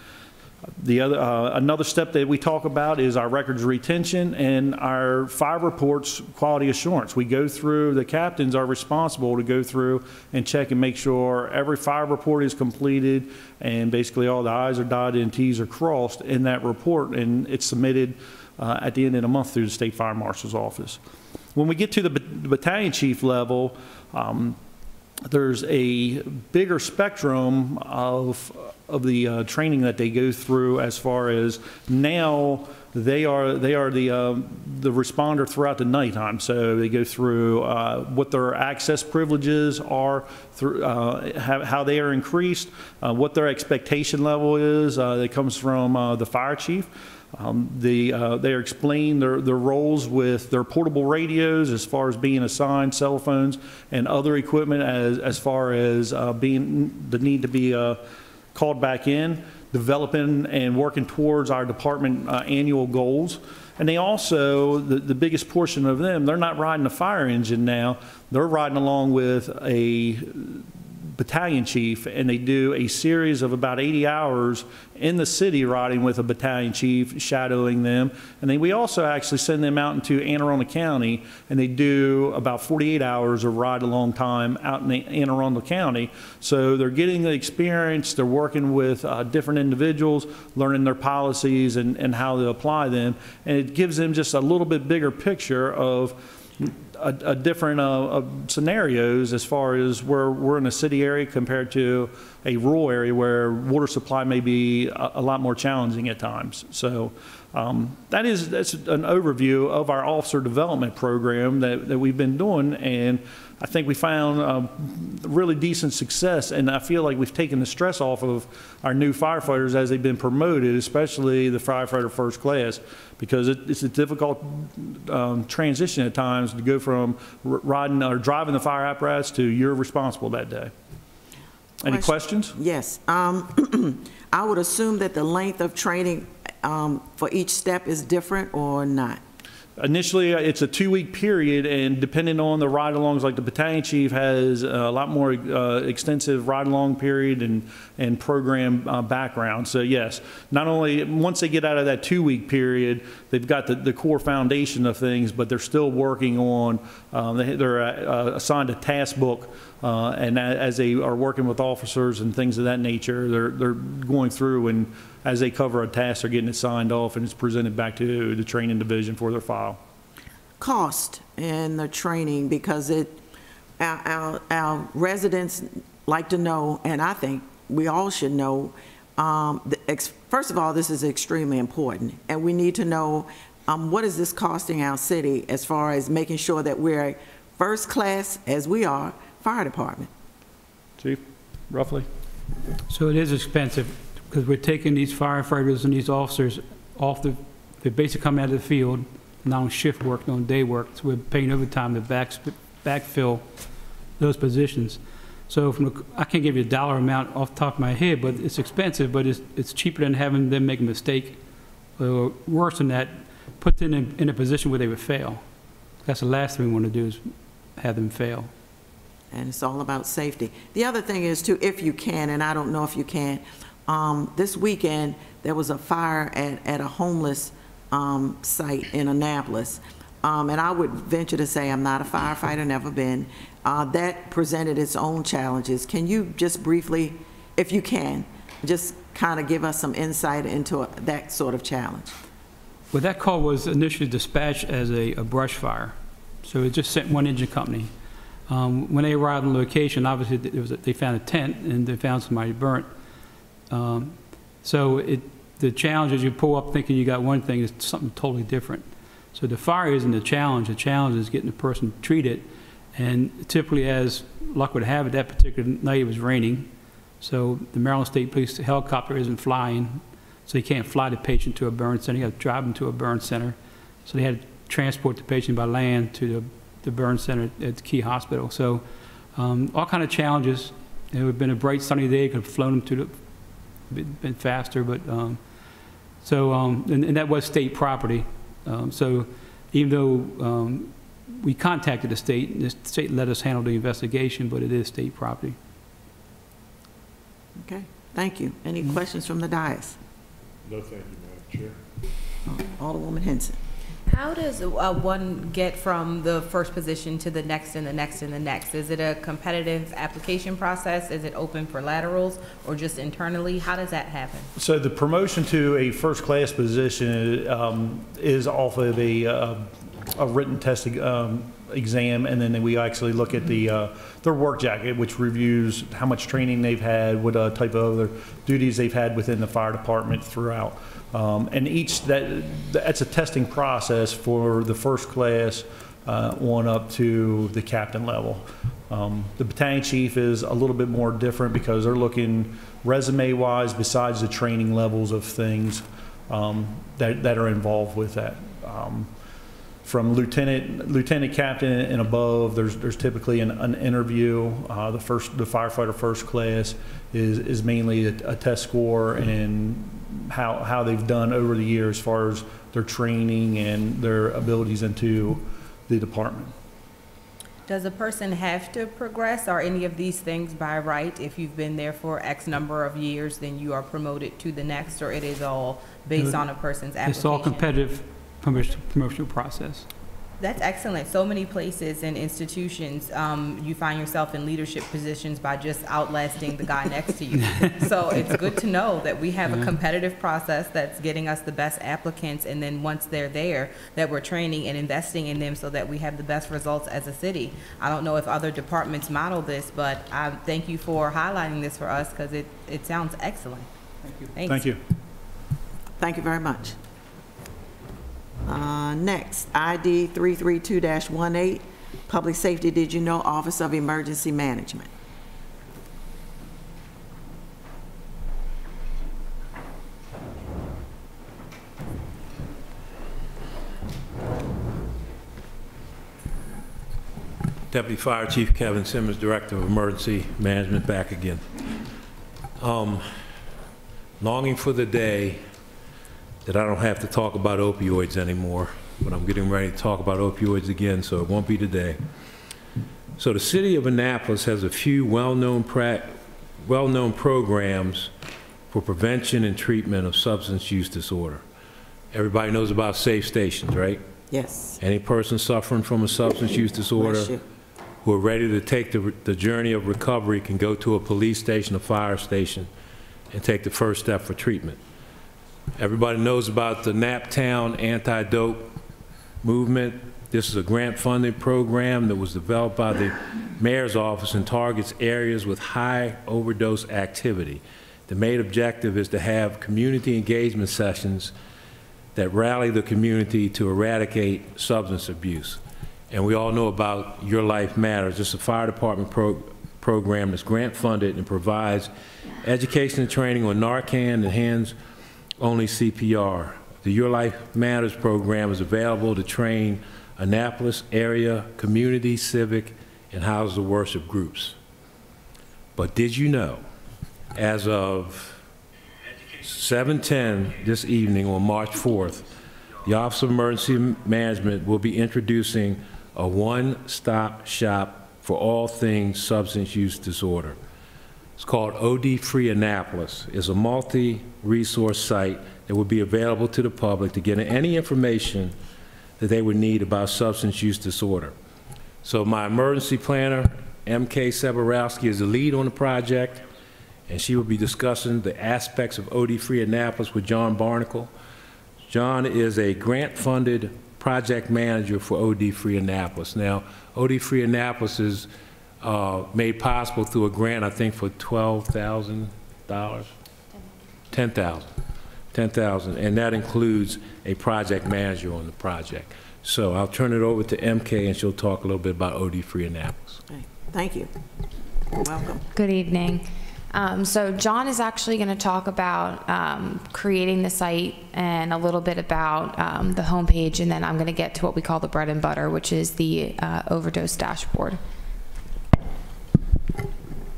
Another step that we talk about is our records retention and our fire reports quality assurance. The captains are responsible to go through and check and make sure every fire report is completed and basically all the I's are dotted and T's are crossed in that report, and it's submitted at the end of the month through the State Fire Marshal's office. When we get to the battalion chief level, there's a bigger spectrum of the training that they go through, as far as now they are the responder throughout the nighttime. So they go through what their access privileges are, through how they are increased, what their expectation level is that comes from the fire chief. They are explained their roles with their portable radios, as far as being assigned cell phones and other equipment, as far as being the need to be called back in, developing and working towards our department annual goals. And they also, the biggest portion of them, they're not riding a fire engine now, they're riding along with a battalion chief, and they do a series of about 80 hours in the city riding with a battalion chief, shadowing them. And then we also actually send them out into Anne Arundel County, and they do about 48 hours of ride-along time out in Anne Arundel County. So they're getting the experience, they're working with different individuals, learning their policies and how to apply them, and it gives them just a little bit bigger picture of different scenarios, as far as where we're in a city area compared to a rural area where water supply may be a lot more challenging at times. So that's an overview of our officer development program that we've been doing, and I think we found really decent success, and I feel like we've taken the stress off of our new firefighters as they've been promoted, especially the firefighter first class, because it's a difficult transition at times to go from riding or driving the fire apparatus to you're responsible that day. Any questions? Yes. I would assume that the length of training for each step is different or not? Initially, it's a 2-week period, and depending on the ride-alongs, like the battalion chief has a lot more extensive ride-along period and program background. So yes, not only once they get out of that 2-week period, they've got the core foundation of things, but they're still working on, they're assigned a task book, and as they are working with officers and things of that nature, they're going through, and as they cover a task, they're getting it signed off, and it's presented back to the training division for their file. Cost in the training, because our residents like to know, and I think we all should know, first of all, this is extremely important, and we need to know what is this costing our city as far as making sure that we're a first class, as we are, fire department. Chief, roughly? So it is expensive, because we're taking these firefighters and these officers off they basically come out of the field, not on shift work, not on day work, so we're paying overtime to backfill those positions. So I can't give you a dollar amount off the top of my head, but it's expensive, but it's cheaper than having them make a mistake, or worse than that, put them in a position where they would fail. That's the last thing we want to do, is have them fail. And it's all about safety. The other thing is, too, if you can, and I don't know if you can, this weekend, there was a fire at a homeless site in Annapolis. And I would venture to say, I'm not a firefighter, never been. That presented its own challenges. Can you just briefly, if you can, just kind of give us some insight into that sort of challenge? Well, that call was initially dispatched as a brush fire. So it just sent one engine company. When they arrived on location, obviously they found a tent and they found somebody burnt. So the challenge is you pull up thinking you got one thing, is something totally different. So the fire isn't the challenge is getting the person treated. And typically, as luck would have it, that particular night it was raining. So the Maryland State Police helicopter isn't flying, so you can't fly the patient to a burn center. You have to drive them to a burn center. So they had to transport the patient by land to the burn center at the Key Hospital. So all kind of challenges. It would have been a bright sunny day, could have flown them to been faster, but and that was state property. So even though we contacted the state let us handle the investigation, but it is state property. Okay, thank you. Any questions from the dais? No, thank you, Madam Chair. Alderwoman Henson. How does one get from the first position to the next and the next and the next? Is it a competitive application process? Is it open for laterals or just internally? How does that happen? So the promotion to a first class position is off of a written test exam, and then we actually look at their work jacket, which reviews how much training they've had, what type of other duties they've had within the fire department throughout. And that's a testing process for the first class on up to the captain level. The battalion chief is a little bit more different because they're looking resume-wise, besides the training levels of things that are involved with that. From lieutenant captain and above, there's typically an interview. The firefighter first class is mainly a test score and how they've done over the years as far as their training and their abilities into the department. Does a person have to progress? Are any of these things by right? If you've been there for X number of years, then you are promoted to the next, or it is all based on a person's application? It's all competitive promotional process. That's excellent. So many places and institutions, you find yourself in leadership positions by just outlasting the guy next to you. So it's good to know that we have a competitive process that's getting us the best applicants, and then once they're there, that we're training and investing in them so that we have the best results as a city. I don't know if other departments model this, but I thank you for highlighting this for us, because it sounds excellent. Thank you. Thanks. Thank you. Thank you very much. Next, ID 332-18, Public Safety, did you know, Office of Emergency Management. Deputy Fire Chief Kevin Simmons, Director of Emergency Management, back again. Longing for the day that I don't have to talk about opioids anymore, but I'm getting ready to talk about opioids again, so it won't be today. So the city of Annapolis has a few well-known programs for prevention and treatment of substance use disorder. Everybody knows about safe stations, right? Yes. Any person suffering from a substance use disorder who are ready to take the journey of recovery can go to a police station, a fire station, and take the first step for treatment. Everybody knows about the Naptown anti-dope movement. This is a grant-funded program that was developed by the mayor's office and targets areas with high overdose activity. The main objective is to have community engagement sessions that rally the community to eradicate substance abuse. And we all know about Your Life Matters. It's a fire department program that's grant-funded and provides education and training on Narcan and hands-only CPR. The Your Life Matters program is available to train Annapolis area, community, civic, and house of worship groups. But did you know, as of 7:10 this evening on March 4th, the Office of Emergency Management will be introducing a one-stop shop for all things substance use disorder. It's called OD Free Annapolis. It's a multi-resource site that will be available to the public to get any information that they would need about substance use disorder. So my emergency planner, MK Seborowski, is the lead on the project, and she will be discussing the aspects of OD Free Annapolis with John Barnacle. John is a grant-funded project manager for OD Free Annapolis. Now, OD Free Annapolis is made possible through a grant, I think, for $12,000, $10,000, and that includes a project manager on the project. So I'll turn it over to MK, and she'll talk a little bit about OD Free Annapolis. Okay. Thank you. Welcome. Good evening. So John is actually going to talk about creating the site and a little bit about the homepage, and then I'm going to get to what we call the bread and butter, which is the overdose dashboard.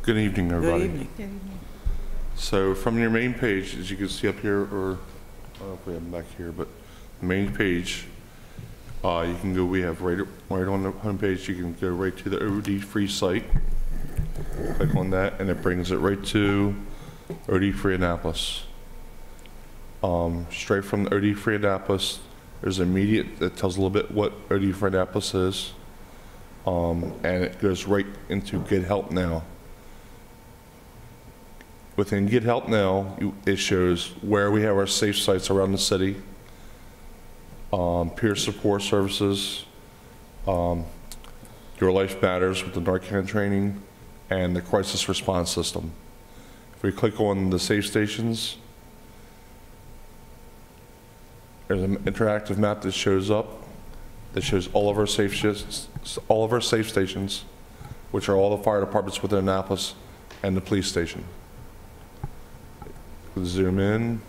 Good evening, everybody. Good evening. Good evening. So from your main page, as you can see up here, or I don't know if we have them back here, but the main page, you can go, we have right on the home page, you can go right to the OD Free site. Click on that, and it brings it right to OD Free Annapolis. Straight from the OD Free Annapolis, there's an immediate that tells a little bit what OD Free Annapolis is, and it goes right into Get Help Now. Within Get Help Now, it shows where we have our safe sites around the city, peer support services, Your Life Matters with the Narcan training, and the crisis response system. If we click on the safe stations, there's an interactive map that shows up that shows all of our safe stations, which are all the fire departments within Annapolis and the police station. Zoom in,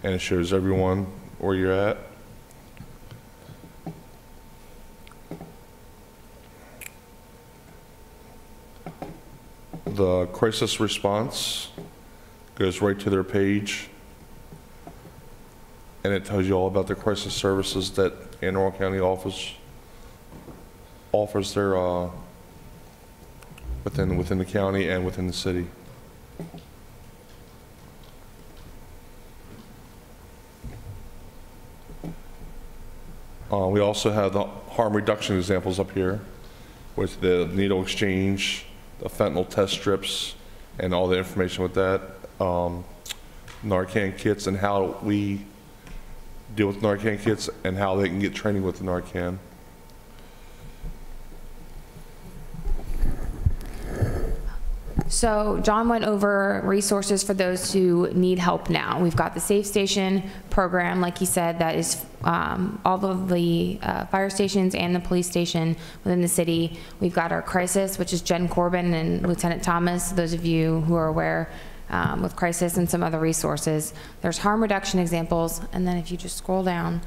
and it shows everyone where you're at. The crisis response goes right to their page, and it tells you all about the crisis services that Anne Arundel County offers their within the county and within the city. We also have the harm reduction examples up here with the needle exchange, the fentanyl test strips, and all the information with that. Narcan kits and how we deal with Narcan kits and how they can get training with the Narcan. So John went over resources for those who need help now. We've got the Safe Station program, like he said, that is all of the fire stations and the police station within the city. We've got our crisis, which is Jen Corbin and Lieutenant Thomas, those of you who are aware, with crisis and some other resources. There's harm reduction examples, and then if you just scroll down,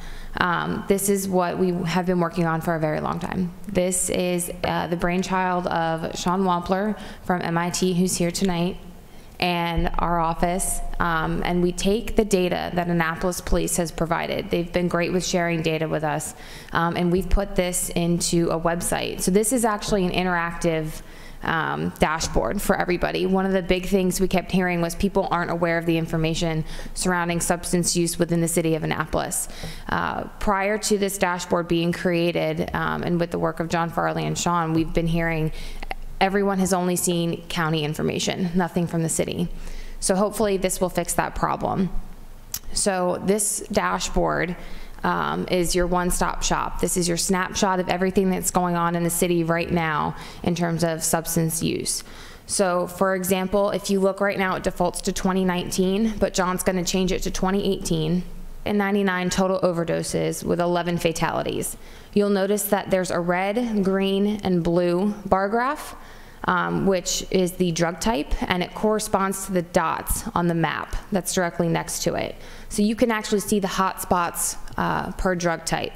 this is what we have been working on for a very long time. This is the brainchild of Sean Wampler from MIT, who's here tonight, and our office, and we take the data that Annapolis Police has provided. They've been great with sharing data with us, and we've put this into a website. So this is actually an interactive dashboard for everybody. One of the big things we kept hearing was people aren't aware of the information surrounding substance use within the city of Annapolis. Prior to this dashboard being created, and with the work of John Farley and Sean, we've been hearing everyone has only seen county information, nothing from the city. So hopefully this will fix that problem. So this dashboard is your one-stop shop. This is your snapshot of everything that's going on in the city right now in terms of substance use. So for example, if you look right now, it defaults to 2019, but John's going to change it to 2018, and 99 total overdoses with 11 fatalities. You'll notice that there's a red, green, and blue bar graph, which is the drug type, and it corresponds to the dots on the map that's directly next to it. So you can actually see the hot spots per drug type.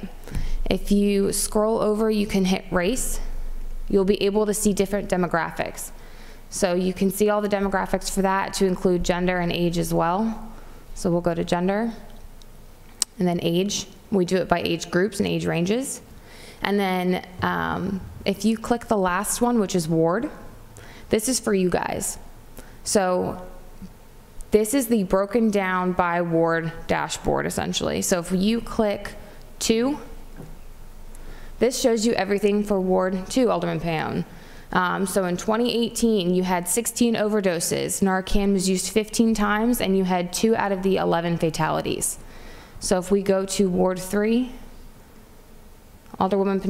If you scroll over, you can hit race. You'll be able to see different demographics. So you can see all the demographics for that, to include gender and age as well. So we'll go to gender, and then age. We do it by age groups and age ranges. And then if you click the last one, which is ward, this is for you guys. So this is the broken down by ward dashboard, essentially. So if you click 2, this shows you everything for Ward 2, Alderman Paone. So in 2018, you had 16 overdoses. Narcan was used 15 times, and you had 2 out of the 11 fatalities. So if we go to Ward 3, Alderwoman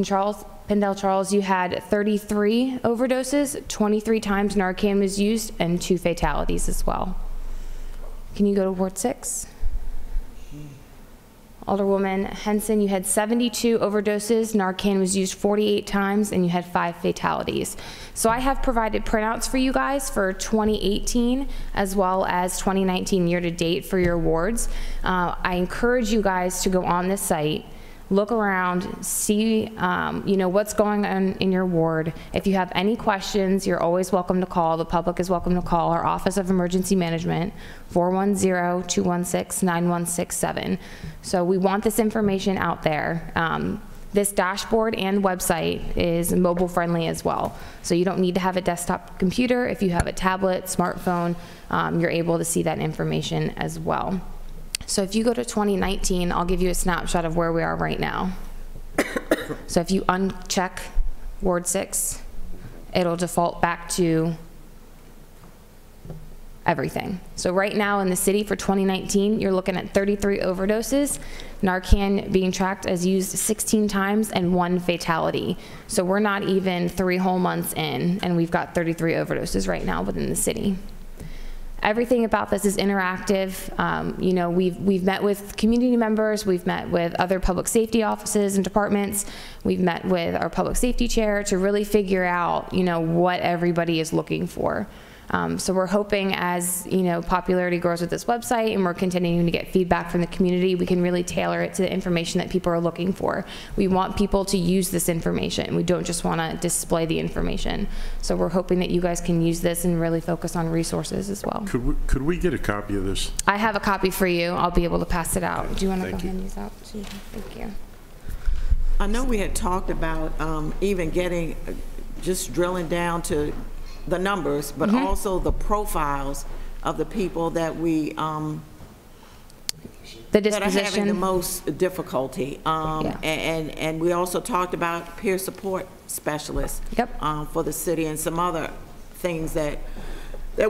Pendel Charles, you had 33 overdoses, 23 times Narcan was used, and 2 fatalities as well. Can you go to Ward 6? Alderwoman Henson, you had 72 overdoses, Narcan was used 48 times, and you had 5 fatalities. So I have provided printouts for you guys for 2018 as well as 2019 year-to-date for your wards. I encourage you guys to go on this site, look around, see you know, what's going on in your ward. If you have any questions, you're always welcome to call. The public is welcome to call our Office of Emergency Management, 410-216-9167. So we want this information out there. This dashboard and website is mobile friendly as well. So you don't need to have a desktop computer. If you have a tablet, smartphone, you're able to see that information as well. So if you go to 2019, I'll give you a snapshot of where we are right now. So if you uncheck Ward 6, it'll default back to everything. So right now in the city for 2019, you're looking at 33 overdoses, Narcan being tracked as used 16 times, and 1 fatality. So we're not even 3 whole months in, and we've got 33 overdoses right now within the city. Everything about this is interactive. You know, we've met with community members, we've met with other public safety offices and departments, we've met with our public safety chair to really figure out, you know, what everybody is looking for. So we're hoping as, you know, popularity grows with this website and we're continuing to get feedback from the community, we can really tailor it to the information that people are looking for. We want people to use this information. We don't just want to display the information. So we're hoping that you guys can use this and really focus on resources as well. Could we get a copy of this? I have a copy for you. I'll be able to pass it out. Do you want to go ahead and use that? Thank you. I know we had talked about even getting, just drilling down to the numbers, but also the profiles of the people that we that are having the most difficulty. And we also talked about peer support specialists for the city and some other things that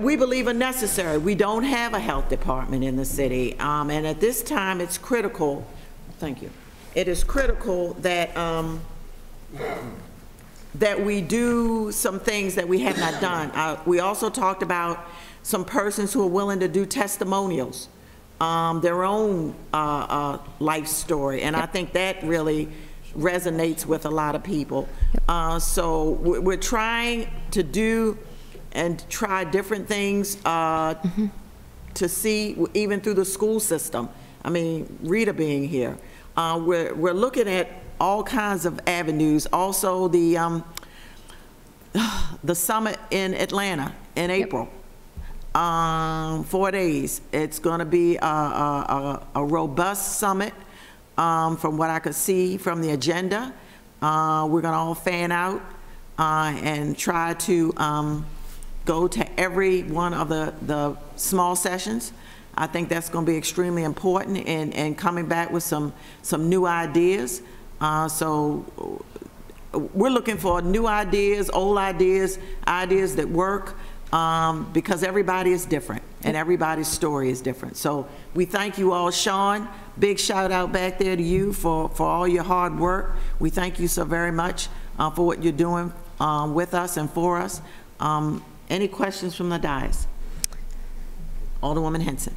we believe are necessary. We don't have a health department in the city, and at this time it's critical. Thank you. It is critical that that we do some things that we have not done. We also talked about some persons who are willing to do testimonials, their own life story, and I think that really resonates with a lot of people. So we're trying to do and try different things to see, even through the school system. I mean, Rita being here. We're looking at all kinds of avenues. Also, the summit in Atlanta in April. 4 days. It's going to be a robust summit from what I could see from the agenda. We're going to all fan out and try to go to every one of the small sessions. I think that's going to be extremely important in coming back with some new ideas. So we're looking for new ideas, old ideas, ideas that work, because everybody is different and everybody's story is different. So we thank you all. Sean, big shout out back there to you for all your hard work. We thank you so very much for what you're doing with us and for us. Any questions from the dais? Alderwoman Henson.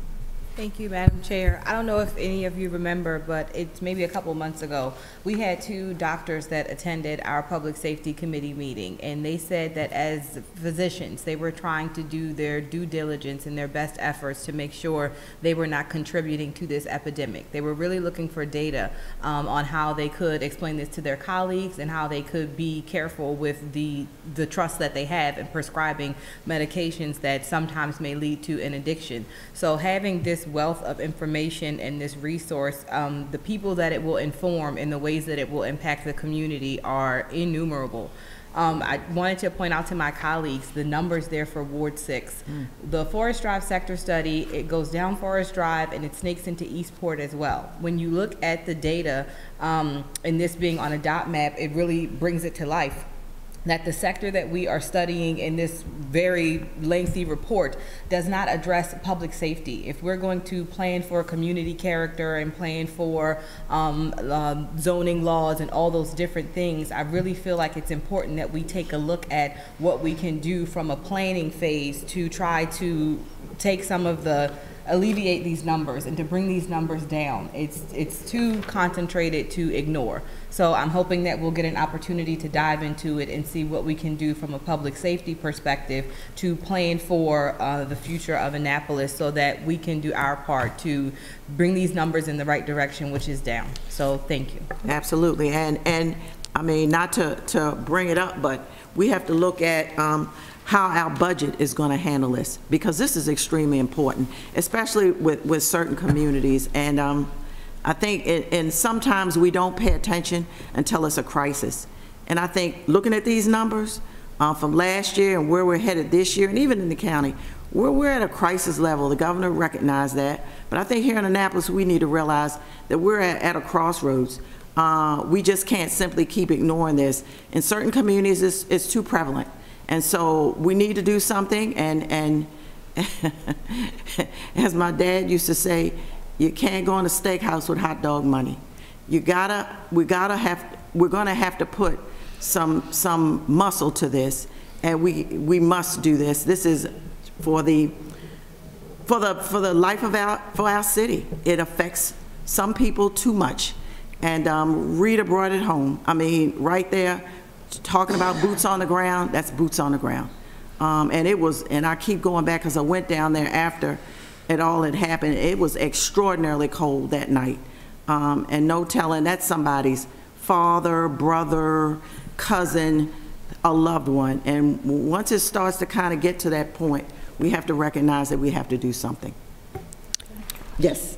Thank you, Madam Chair. I don't know if any of you remember, but it's maybe a couple months ago, we had 2 doctors that attended our Public Safety Committee meeting, and they said that as physicians, they were trying to do their due diligence and their best efforts to make sure they were not contributing to this epidemic. They were really looking for data on how they could explain this to their colleagues and how they could be careful with the trust that they have in prescribing medications that sometimes may lead to an addiction. So having this wealth of information and this resource, the people that it will inform and the ways that it will impact the community are innumerable. I wanted to point out to my colleagues the numbers there for Ward 6. The Forest Drive sector study, it goes down Forest Drive and it snakes into Eastport as well. When you look at the data, and this being on a dot map, it really brings it to life. That the sector that we are studying in this very lengthy report does not address public safety. If we're going to plan for community character and plan for zoning laws and all those different things, I really feel like it's important that we take a look at what we can do from a planning phase to try to take some of the alleviate these numbers and to bring these numbers down. It's too concentrated to ignore. So I'm hoping that we'll get an opportunity to dive into it and see what we can do from a public safety perspective to plan for the future of Annapolis so that we can do our part to bring these numbers in the right direction, which is down. So thank you. Absolutely. And I mean, not to bring it up, but we have to look at how our budget is going to handle this, because this is extremely important, especially with certain communities. And I think, and sometimes we don't pay attention until it's a crisis. And I think looking at these numbers from last year and where we're headed this year, and even in the county, we're at a crisis level. The governor recognized that. But I think here in Annapolis, we need to realize that we're at a crossroads. We just can't simply keep ignoring this. In certain communities, it's too prevalent. And so we need to do something, and as my dad used to say, you can't go in a steakhouse with hot dog money. We're gonna have to put some muscle to this, and we must do this. This is for the life of our city. It affects some people too much, and Rita brought it home. I mean, right there. Talking about boots on the ground, that's boots on the ground. And it was, and I keep going back because I went down there after it all had happened. It was extraordinarily cold that night. And no telling, that's somebody's father, brother, cousin, a loved one. And once it starts to kind of get to that point, we have to recognize that we have to do something. Yes.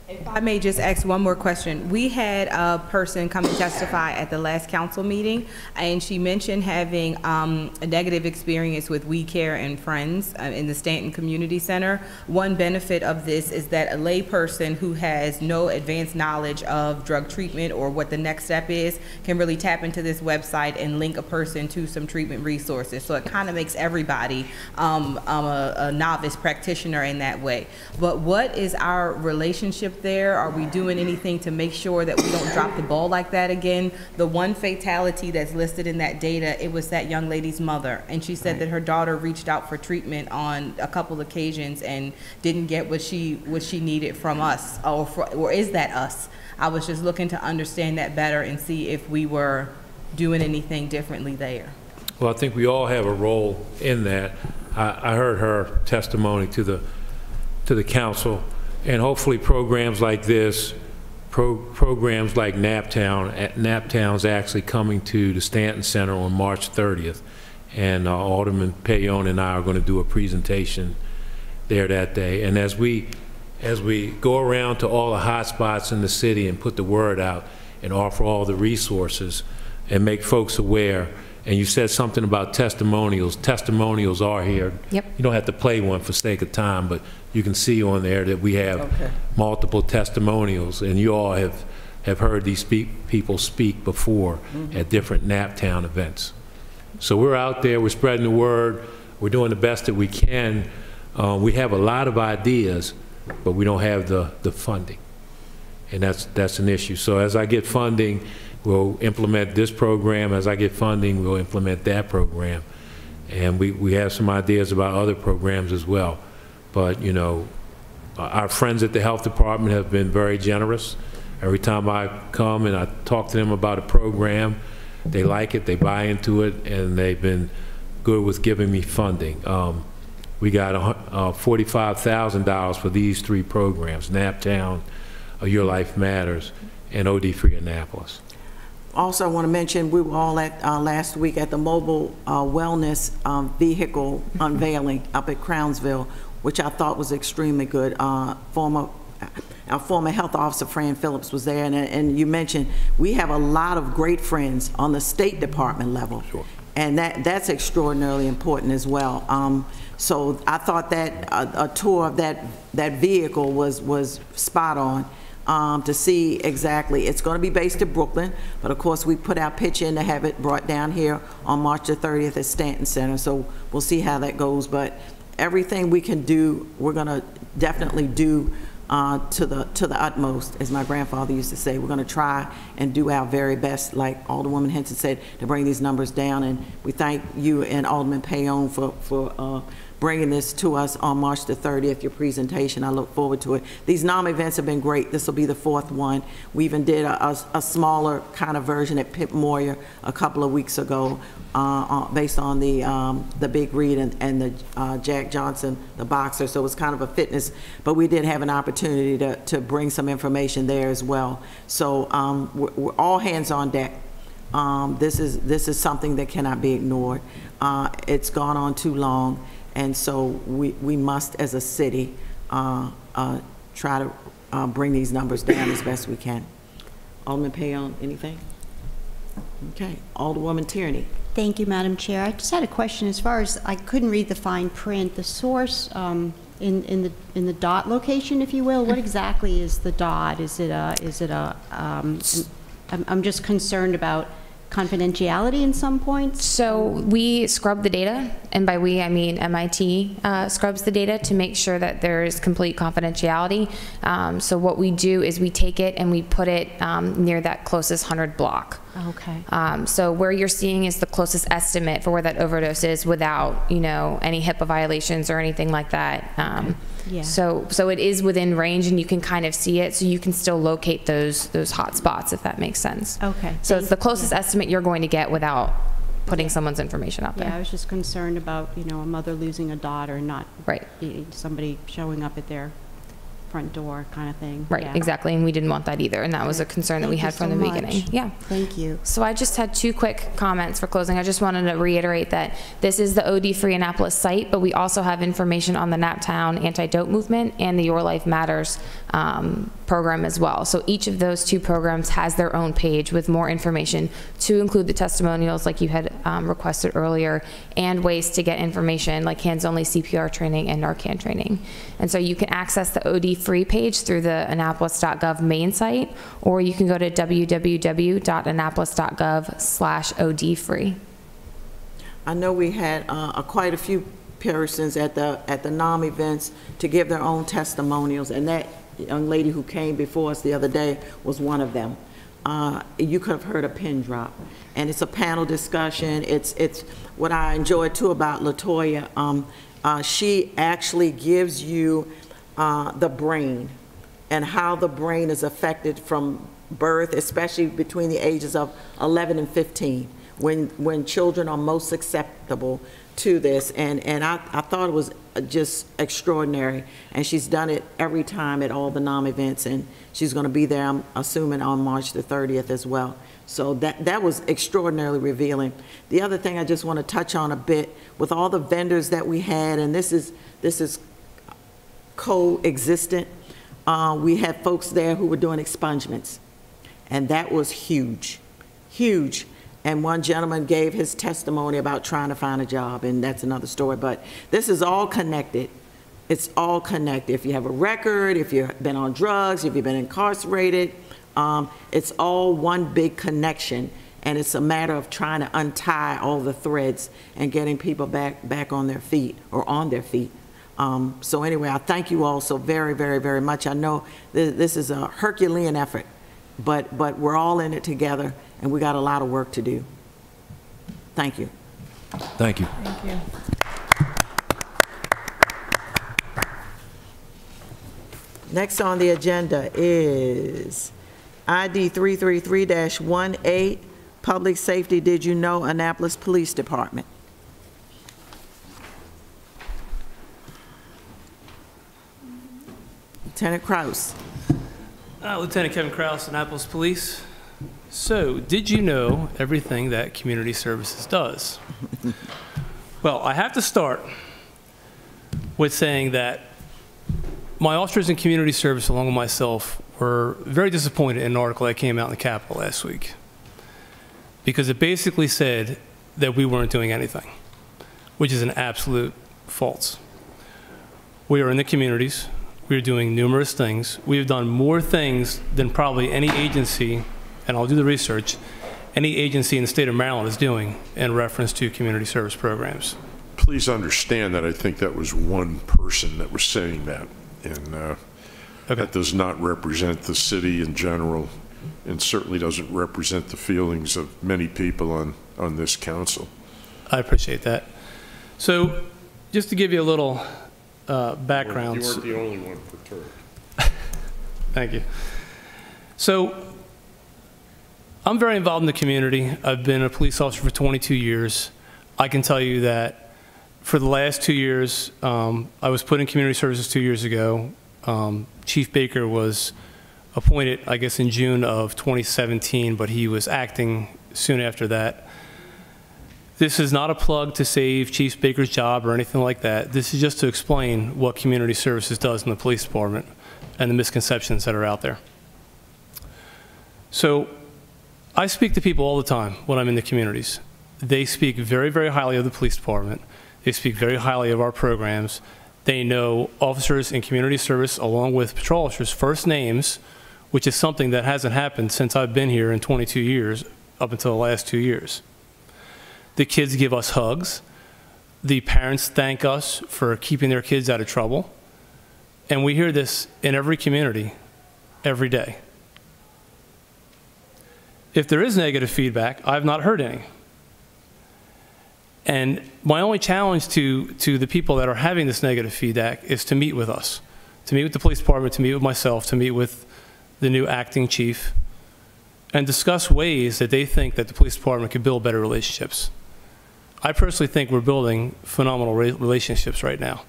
If I may just ask one more question. We had a person come and testify at the last council meeting, and she mentioned having a negative experience with We Care and Friends in the Stanton Community Center. One benefit of this is that a lay person who has no advanced knowledge of drug treatment or what the next step is can really tap into this website and link a person to some treatment resources. So it kind of makes everybody a novice practitioner in that way. But what is our relationship there? there? Are we doing anything to make sure that we don't drop the ball like that again? The one fatality that's listed in that data, it was that young lady's mother, and she said that her daughter reached out for treatment on a couple occasions and didn't get what she needed from us, or is that us? I was just looking to understand that better and see if we were doing anything differently there. Well, I think we all have a role in that. I heard her testimony to the council, and hopefully programs like this, programs like NapTown, NapTown's actually coming to the Stanton Center on March 30th, and Alderman Payon and I are going to do a presentation there that day. And as we go around to all the hot spots in the city and put the word out and offer all the resources and make folks aware. And you said something about testimonials. Testimonials are here. Yep. You don't have to play one for sake of time, but you can see on there that we have multiple testimonials, and you all have heard these people speak before at different NapTown events. So we're out there, we're spreading the word, we're doing the best that we can. We have a lot of ideas, but we don't have the funding, and that's an issue. So as I get funding, we'll implement this program. As I get funding, we'll implement that program. And we have some ideas about other programs as well. But, you know, our friends at the health department have been very generous. Every time I come and I talk to them about a program, they like it, they buy into it, and they've been good with giving me funding. We got $45,000 for these 3 programs: NapTown, Your Life Matters, and OD Free Annapolis. Also, I want to mention, we were all at last week at the mobile wellness vehicle unveiling up at Crownsville, which I thought was extremely good. Our former health officer, Fran Phillips, was there, and you mentioned we have a lot of great friends on the State Department level. Sure. And that's extraordinarily important as well. So I thought that a tour of that vehicle was spot on. To see exactly, it's going to be based in Brooklyn, but of course we put our pitch in to have it brought down here on March the 30th at Stanton Center, so we'll see how that goes. But everything we can do, we're going to definitely do to the utmost, as my grandfather used to say. We're going to try and do our very best, like Alderwoman Henson said, to bring these numbers down. And we thank you and Alderman Payon for bringing this to us on March the 30th, your presentation. I look forward to it. These NOM events have been great. This will be the 4th one. We even did a smaller kind of version at Pip Moyer a couple of weeks ago based on the Big Read and the Jack Johnson, the boxer. So it was kind of a fitness, but we did have an opportunity to bring some information there as well. So we're all hands on deck. This is something that cannot be ignored. It's gone on too long. And so we must, as a city, try to bring these numbers down as best we can. Alderman Payon, anything? Okay. Alderwoman Tierney. Thank you, Madam Chair. I just had a question. As far as I couldn't read the fine print, the source in the DOT location, if you will, what exactly is the DOT? I'm just concerned about confidentiality in some points? So we scrub the data, and by we I mean MIT scrubs the data to make sure that there is complete confidentiality. So what we do is we take it and we put it near that closest 100 block. Okay. So where you're seeing is the closest estimate for where that overdose is without, you know, any HIPAA violations or anything like that. Yeah. So it is within range, and you can kind of see it, so you can still locate those hot spots, if that makes sense. Okay. So it's the closest estimate you're going to get without putting someone's information out there. Yeah, I was just concerned about, you know, a mother losing a daughter and not somebody showing up at their front door kind of thing. Right, yeah. Exactly, and we didn't want that either, and that was a concern that we had from the beginning. Yeah. Thank you. So I just had 2 quick comments for closing. I just wanted to reiterate that this is the OD Free Annapolis site, but we also have information on the NapTown anti-dope movement and the Your Life Matters program as well. So each of those 2 programs has their own page with more information to include the testimonials like you had requested earlier, and ways to get information like hands-only CPR training and Narcan training. And so you can access the OD Free page through the Annapolis.gov main site, or you can go to www.annapolis.gov/OD-free. I know we had quite a few persons at the NOM events to give their own testimonials, and that young lady who came before us the other day was one of them. You could have heard a pin drop. And it's a panel discussion. It's what I enjoy too about LaToya. She actually gives you the brain and how the brain is affected from birth, especially between the ages of 11 and 15, when children are most susceptible to this. And I thought it was just extraordinary. And she's done it every time at all the NOM events, and she's going to be there, I'm assuming, on March the 30th as well. So that was extraordinarily revealing. The other thing I just want to touch on a bit, with all the vendors that we had, and this is coexistent, we had folks there who were doing expungements, and that was huge, huge. And one gentleman gave his testimony about trying to find a job, and that's another story. But this is all connected. It's all connected. If you have a record, if you've been on drugs, if you've been incarcerated, it's all one big connection. And it's a matter of trying to untie all the threads and getting people back on their feet, or on their feet. So anyway, I thank you all so very, very, very much. I know this is a Herculean effort, but we're all in it together, and we got a lot of work to do. Thank you. Thank you. Thank you. Next on the agenda is ID 333-18, Public Safety Did You Know, Annapolis Police Department. Lieutenant Kraus. Lieutenant Kevin Kraus, Annapolis Police. So, did you know everything that community services does? Well, I have to start with saying that my officers in community service, along with myself, were very disappointed in an article that came out in the Capitol last week, because it basically said that we weren't doing anything, which is an absolute false. We are in the communities. We are doing numerous things. We have done more things than probably any agency, and I'll do the research, any agency in the state of Maryland is doing in reference to community service programs. Please understand that I think that was one person that was saying that, and okay. That does not represent the city in general, and certainly doesn't represent the feelings of many people on this council. I appreciate that. So, just to give you a little background. You weren't the only one perturbed. Thank you. So, I'm very involved in the community. I've been a police officer for 22 years. I can tell you that for the last 2 years, I was put in community services 2 years ago. Chief Baker was appointed, I guess, in June of 2017, but he was acting soon after that. This is not a plug to save Chief Baker's job or anything like that. This is just to explain what community services does in the police department and the misconceptions that are out there. So I speak to people all the time when I'm in the communities. They speak very, very highly of the police department. They speak very highly of our programs. They know officers in community service along with patrol officers' first names, which is something that hasn't happened since I've been here in 22 years, up until the last 2 years. The kids give us hugs. The parents thank us for keeping their kids out of trouble. And we hear this in every community, every day. If there is negative feedback, I've not heard any. And my only challenge to the people that are having this negative feedback is to meet with us, to meet with the police department, to meet with myself, to meet with the new acting chief, and discuss ways that they think that the police department could build better relationships. I personally think we're building phenomenal relationships right now.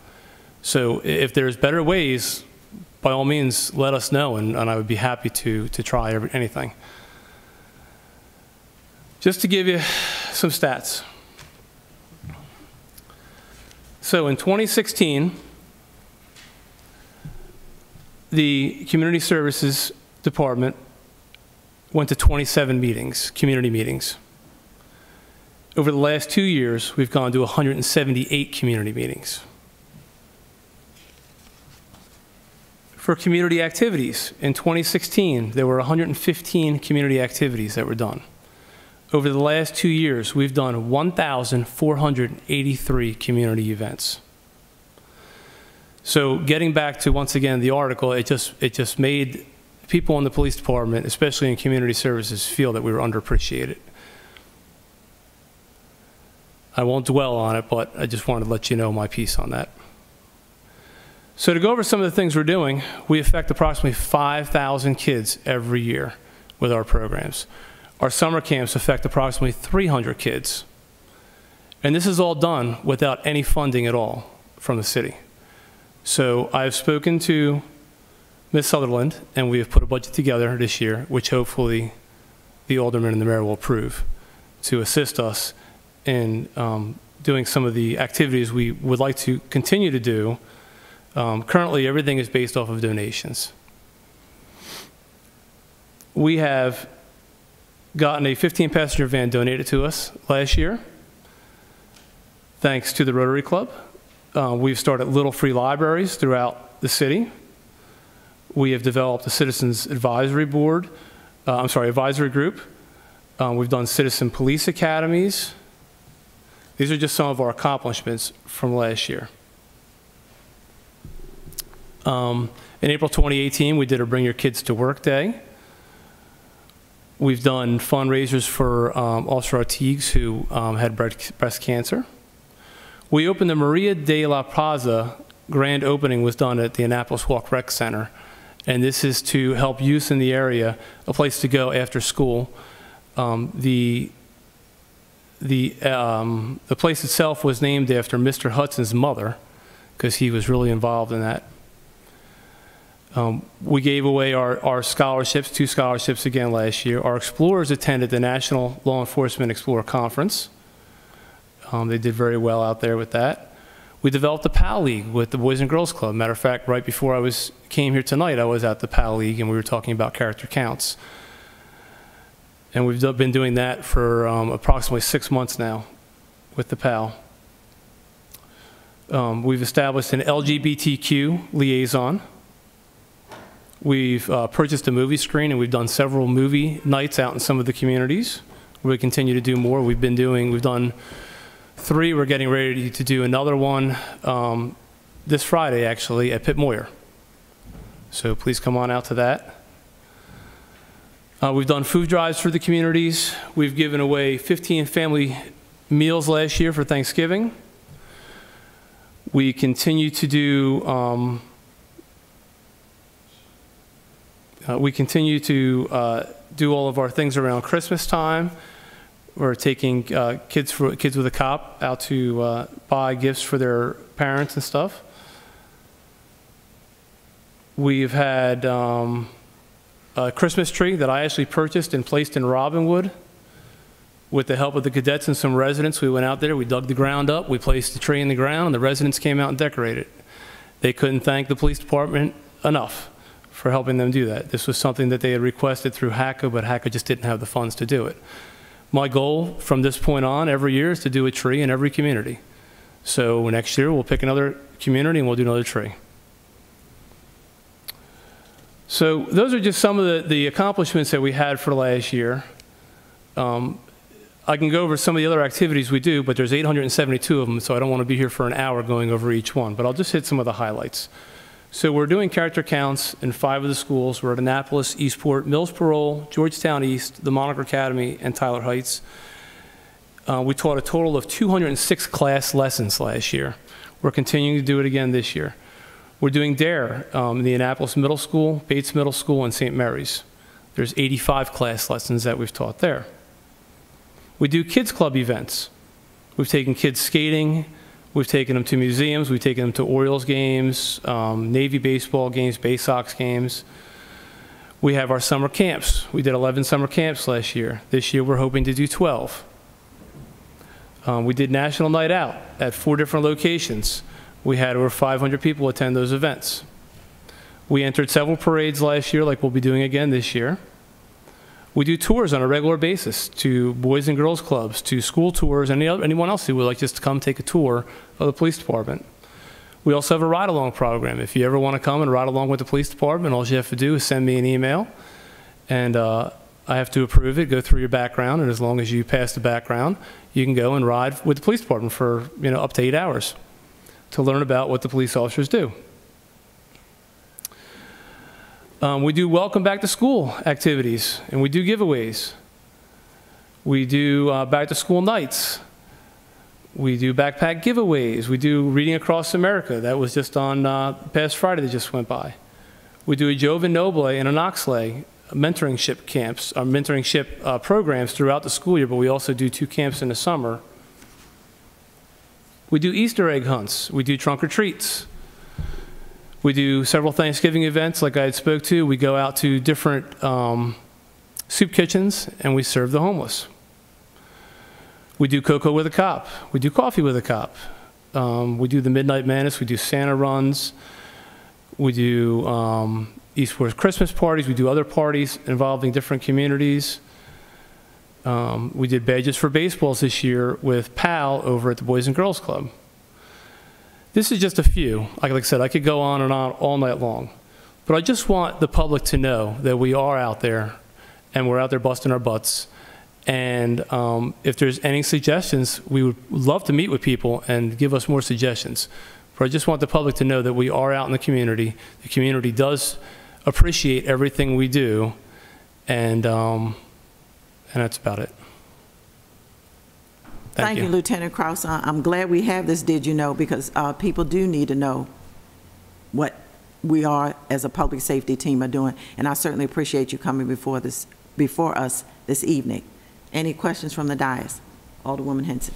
So if there's better ways, by all means, let us know, and I would be happy to try anything. Just to give you some stats. So in 2016, the Community Services Department went to 27 meetings, community meetings. Over the last 2 years, we've gone to 178 community meetings. For community activities, in 2016, there were 115 community activities that were done. Over the last 2 years, we've done 1,483 community events. So getting back to, once again, the article, it just made people in the police department, especially in community services, feel that we were underappreciated. I won't dwell on it, but I just wanted to let you know my piece on that. So to go over some of the things we're doing, we affect approximately 5,000 kids every year with our programs. Our summer camps affect approximately 300 kids. And this is all done without any funding at all from the city. So I've spoken to Ms. Sutherland, and we have put a budget together this year, which hopefully the alderman and the mayor will approve, to assist us in doing some of the activities we would like to continue to do. Currently, everything is based off of donations. We have gotten a 15-passenger van donated to us last year, thanks to the Rotary Club. We've started little free libraries throughout the city. We have developed a citizens advisory board, advisory group. We've done citizen police academies. These are just some of our accomplishments from last year. In April 2018, we did a Bring Your Kids to Work Day. We've done fundraisers for Officer Ortiz, who had breast cancer. We opened the Maria de la Plaza. Grand opening was done at the Annapolis Walk Rec Center. And this is to help youth in the area a place to go after school. The place itself was named after Mr. Hudson's mother, because he was really involved in that. We gave away our scholarships, 2 scholarships again last year. Our explorers attended the National Law Enforcement Explorer Conference. They did very well out there with that. We developed the PAL League with the Boys and Girls Club. Matter of fact, right before I came here tonight, I was at the PAL League and we were talking about character counts. And we've been doing that for approximately 6 months now with the PAL. We've established an LGBTQ liaison. We've purchased a movie screen, and we've done several movie nights out in some of the communities. We continue to do more. We've done 3. We're getting ready to do another one this Friday, actually, at Pitt Moyer. So please come on out to that. We've done food drives for the communities. We've given away 15 family meals last year for Thanksgiving. We continue to do do all of our things around Christmas time. We're taking kids with a cop out to buy gifts for their parents and stuff. We've had a Christmas tree that I actually purchased and placed in Robinwood. With the help of the cadets and some residents, we went out there, we dug the ground up, we placed the tree in the ground, and the residents came out and decorated it. They couldn't thank the police department enough for helping them do that. This was something that they had requested through HACA, but HACA just didn't have the funds to do it. My goal from this point on every year is to do a tree in every community. So next year we'll pick another community and we'll do another tree. So those are just some of the accomplishments that we had for last year. I can go over some of the other activities we do, but there's 872 of them, so I don't want to be here for an hour going over each one, but I'll just hit some of the highlights. So we're doing character counts in 5 of the schools. We're at Annapolis, Eastport, Mills Parole, Georgetown East, the Monarch Academy, and Tyler Heights. We taught a total of 206 class lessons last year. We're continuing to do it again this year. We're doing DARE in the Annapolis Middle School, Bates Middle School, and St. Mary's. There's 85 class lessons that we've taught there. We do kids club events. We've taken kids skating. We've taken them to museums. We've taken them to Orioles games, Navy baseball games, Bay Sox games. We have our summer camps. We did 11 summer camps last year. This year we're hoping to do 12. We did National Night Out at 4 different locations. We had over 500 people attend those events. We entered several parades last year, like we'll be doing again this year. We do tours on a regular basis to boys and girls clubs, to school tours, anyone else who would like just to come take a tour of the police department. We also have a ride-along program. If you ever want to come and ride along with the police department, all you have to do is send me an email, and I have to approve it, go through your background, and as long as you pass the background, you can go and ride with the police department for up to 8 hours to learn about what the police officers do. We do welcome back to school activities, and we do giveaways. We do back to school nights. We do backpack giveaways. We do Reading Across America. That was just on past Friday that just went by. We do a Joven Noble and an Oxley mentoringship camps, mentoringship programs throughout the school year, but we also do 2 camps in the summer. We do Easter egg hunts. We do trunk or treats. We do several Thanksgiving events like I had spoke to. We go out to different soup kitchens and we serve the homeless. We do Cocoa with a Cop. We do Coffee with a Cop. We do the Midnight Madness. We do Santa runs. We do East Forest Christmas parties. We do other parties involving different communities. We did badges for baseballs this year with PAL over at the Boys and Girls Club. This is just a few. Like I said, I could go on and on all night long. But I just want the public to know that we are out there, and we're out there busting our butts. And if there's any suggestions, we would love to meet with people and give us more suggestions. But I just want the public to know that we are out in the community. The community does appreciate everything we do, and that's about it. Thank you, Lieutenant Krause. I'm glad we have this Did You Know, because people do need to know what we are as a public safety team are doing, and I certainly appreciate you coming before us this evening. Any questions from the dais? Alderwoman Henson.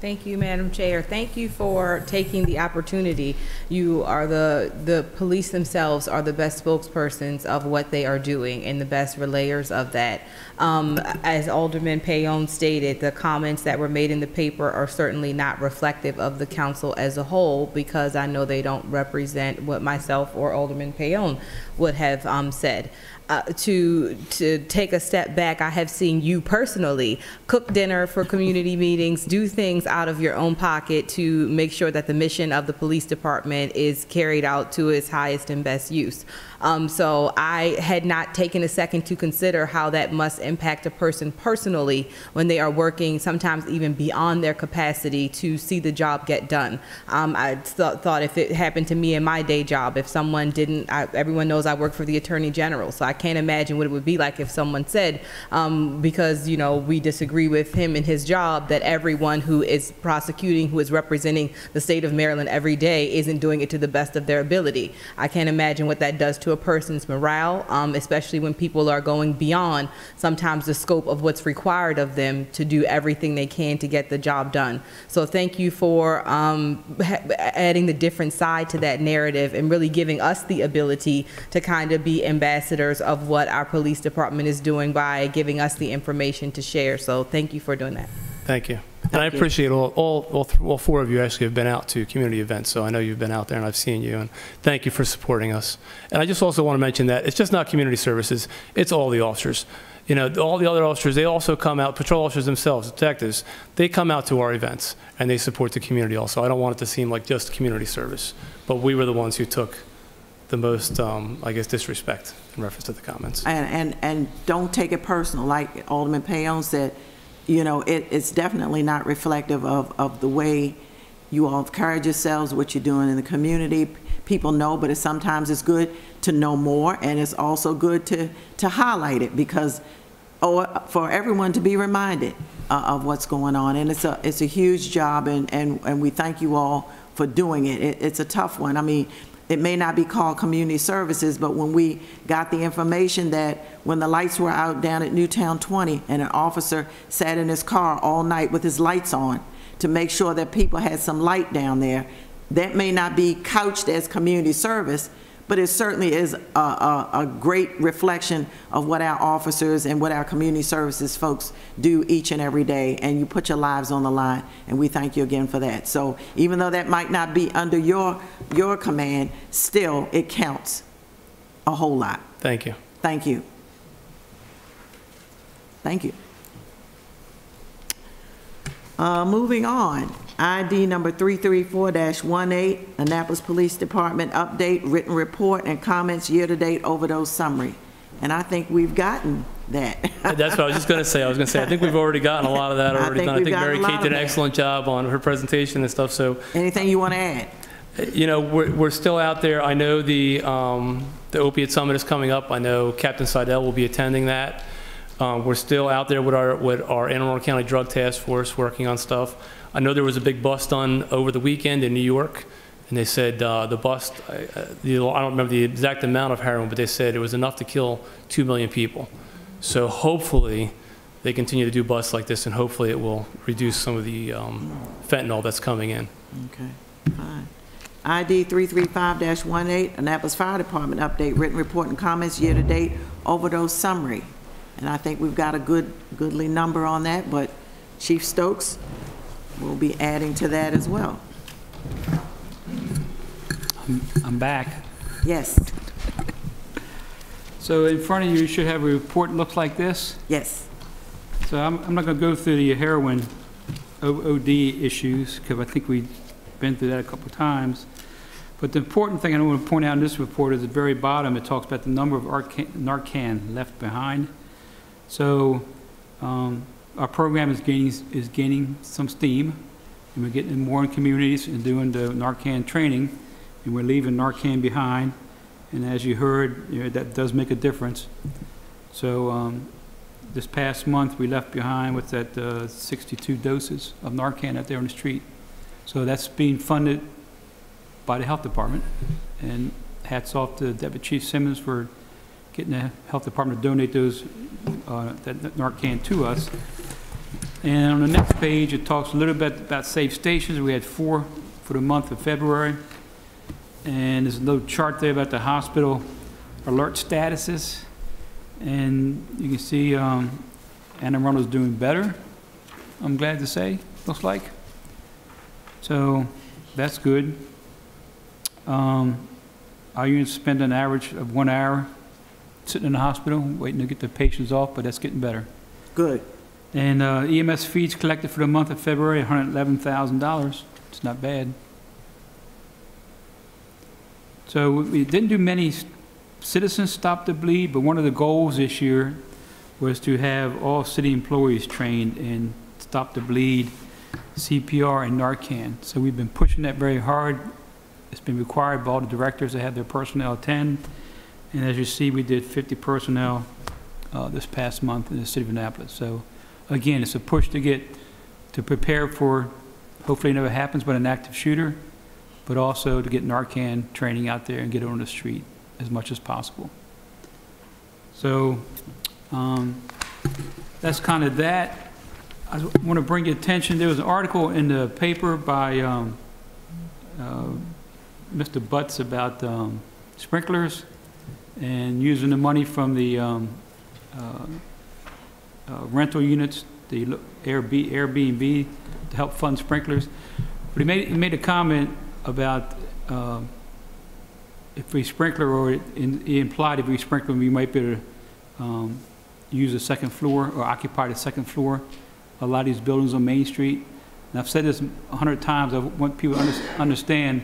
Thank you, Madam Chair. Thank you for taking the opportunity. You are the police themselves are the best spokespersons of what they are doing and the best relayers of that. As Alderman Payon stated, the comments that were made in the paper are certainly not reflective of the council as a whole, because I know they don't represent what myself or Alderman Payon would have said. To take a step back, I have seen you personally cook dinner for community meetings, do things out of your own pocket to make sure that the mission of the police department is carried out to its highest and best use. So I had not taken a second to consider how that must impact a person personally when they are working sometimes even beyond their capacity to see the job get done. I thought if it happened to me in my day job, if someone didn't, everyone knows I work for the Attorney General, so I can't imagine what it would be like if someone said, because, you know, we disagree with him in his job, that everyone who is prosecuting, who is representing the state of Maryland every day isn't doing it to the best of their ability. I can't imagine what that does to a person's morale, especially when people are going beyond sometimes the scope of what's required of them to do everything they can to get the job done. So thank you for adding the different side to that narrative and really giving us the ability to kind of be ambassadors of what our police department is doing by giving us the information to share. So thank you for doing that. Thank you. And I appreciate all 4 of you actually have been out to community events, so I know you've been out there and I've seen you, and thank you for supporting us. And I just also want to mention that it's just not community services, it's all the officers. You know, all the other officers, they also come out, patrol officers themselves, detectives, they come out to our events and they support the community also. I don't want it to seem like just community service, but we were the ones who took the most, I guess, disrespect in reference to the comments. And don't take it personal. Like Alderman Payon said, you know, it's definitely not reflective of the way you all carried yourselves, what you're doing in the community. People know, but sometimes it's good to know more, and it's also good to highlight it, because for everyone to be reminded of what's going on. And it's a huge job, and we thank you all for doing it. It's a tough one. I mean, it may not be called community services, but when we got the information that when the lights were out down at Newtown 20 and an officer sat in his car all night with his lights on to make sure that people had some light down there, that may not be couched as community service, but it certainly is a great reflection of what our officers and what our community services folks do each and every day, and you put your lives on the line, and we thank you again for that. So even though that might not be under your command, still it counts a whole lot. Thank you. Thank you. Thank you. Moving on. ID number 334-18, Annapolis Police Department update, written report and comments year-to-date overdose summary. And I think we've gotten that. That's what I was just going to say. I was going to say, I think we've already gotten a lot of that already done. I think Mary Kate did an excellent job on her presentation and stuff. So anything you want to add? You know, we're still out there. I know the opiate summit is coming up. I know Captain Seidel will be attending that. We're still out there with our Anne Arundel County Drug Task Force working on stuff. I know there was a big bust done over the weekend in New York, and they said the bust, I don't remember the exact amount of heroin, but they said it was enough to kill 2 million people. So hopefully they continue to do busts like this, and hopefully it will reduce some of the fentanyl that's coming in. Okay, fine. ID 335-18, Annapolis Fire Department update, written report and comments, year-to-date overdose summary. And I think we've got a goodly number on that, but Chief Stokes will be adding to that as well. I'm back. Yes. So in front of you, you should have a report that looks like this. Yes. So I'm not going to go through the heroin OD issues, because I think we've been through that a couple of times. But the important thing I want to point out in this report is at the very bottom, it talks about the number of Narcan left behind. So our program is gaining some steam, and we're getting more in communities and doing the Narcan training, and we're leaving Narcan behind. And as you heard, that does make a difference. So this past month, we left behind with that 62 doses of Narcan out there on the street. So that's being funded by the health department. And hats off to Deputy Chief Simmons for getting the health department to donate those that Narcan to us. And on the next page, it talks a little bit about safe stations. We had 4 for the month of February. And there's a little chart there about the hospital alert statuses. And you can see Anne Arundel's doing better, I'm glad to say, looks like. So that's good. Our units spend an average of 1 hour sitting in the hospital waiting to get the patients off, but that's getting better. Good. And EMS fees collected for the month of February, $111,000. It's not bad. So we didn't do many citizens stop the bleed, but one of the goals this year was to have all city employees trained in stop the bleed, CPR, and Narcan. So we've been pushing that very hard. It's been required by all the directors to have their personnel attend. And as you see, we did 50 personnel this past month in the city of Annapolis. So again, it's a push to prepare for, hopefully it never happens, but an active shooter, but also to get Narcan training out there and get it on the street as much as possible. So that's kind of that. I want to bring your attention, there was an article in the paper by Mr. Butts about sprinklers and using the money from the rental units, the Airbnb, to help fund sprinklers. But he made a comment about if we sprinkler, or he implied if we sprinkler, we might be able to use the second floor or occupy the second floor. A lot of these buildings on Main Street. And I've said this 100 times, I want people to understand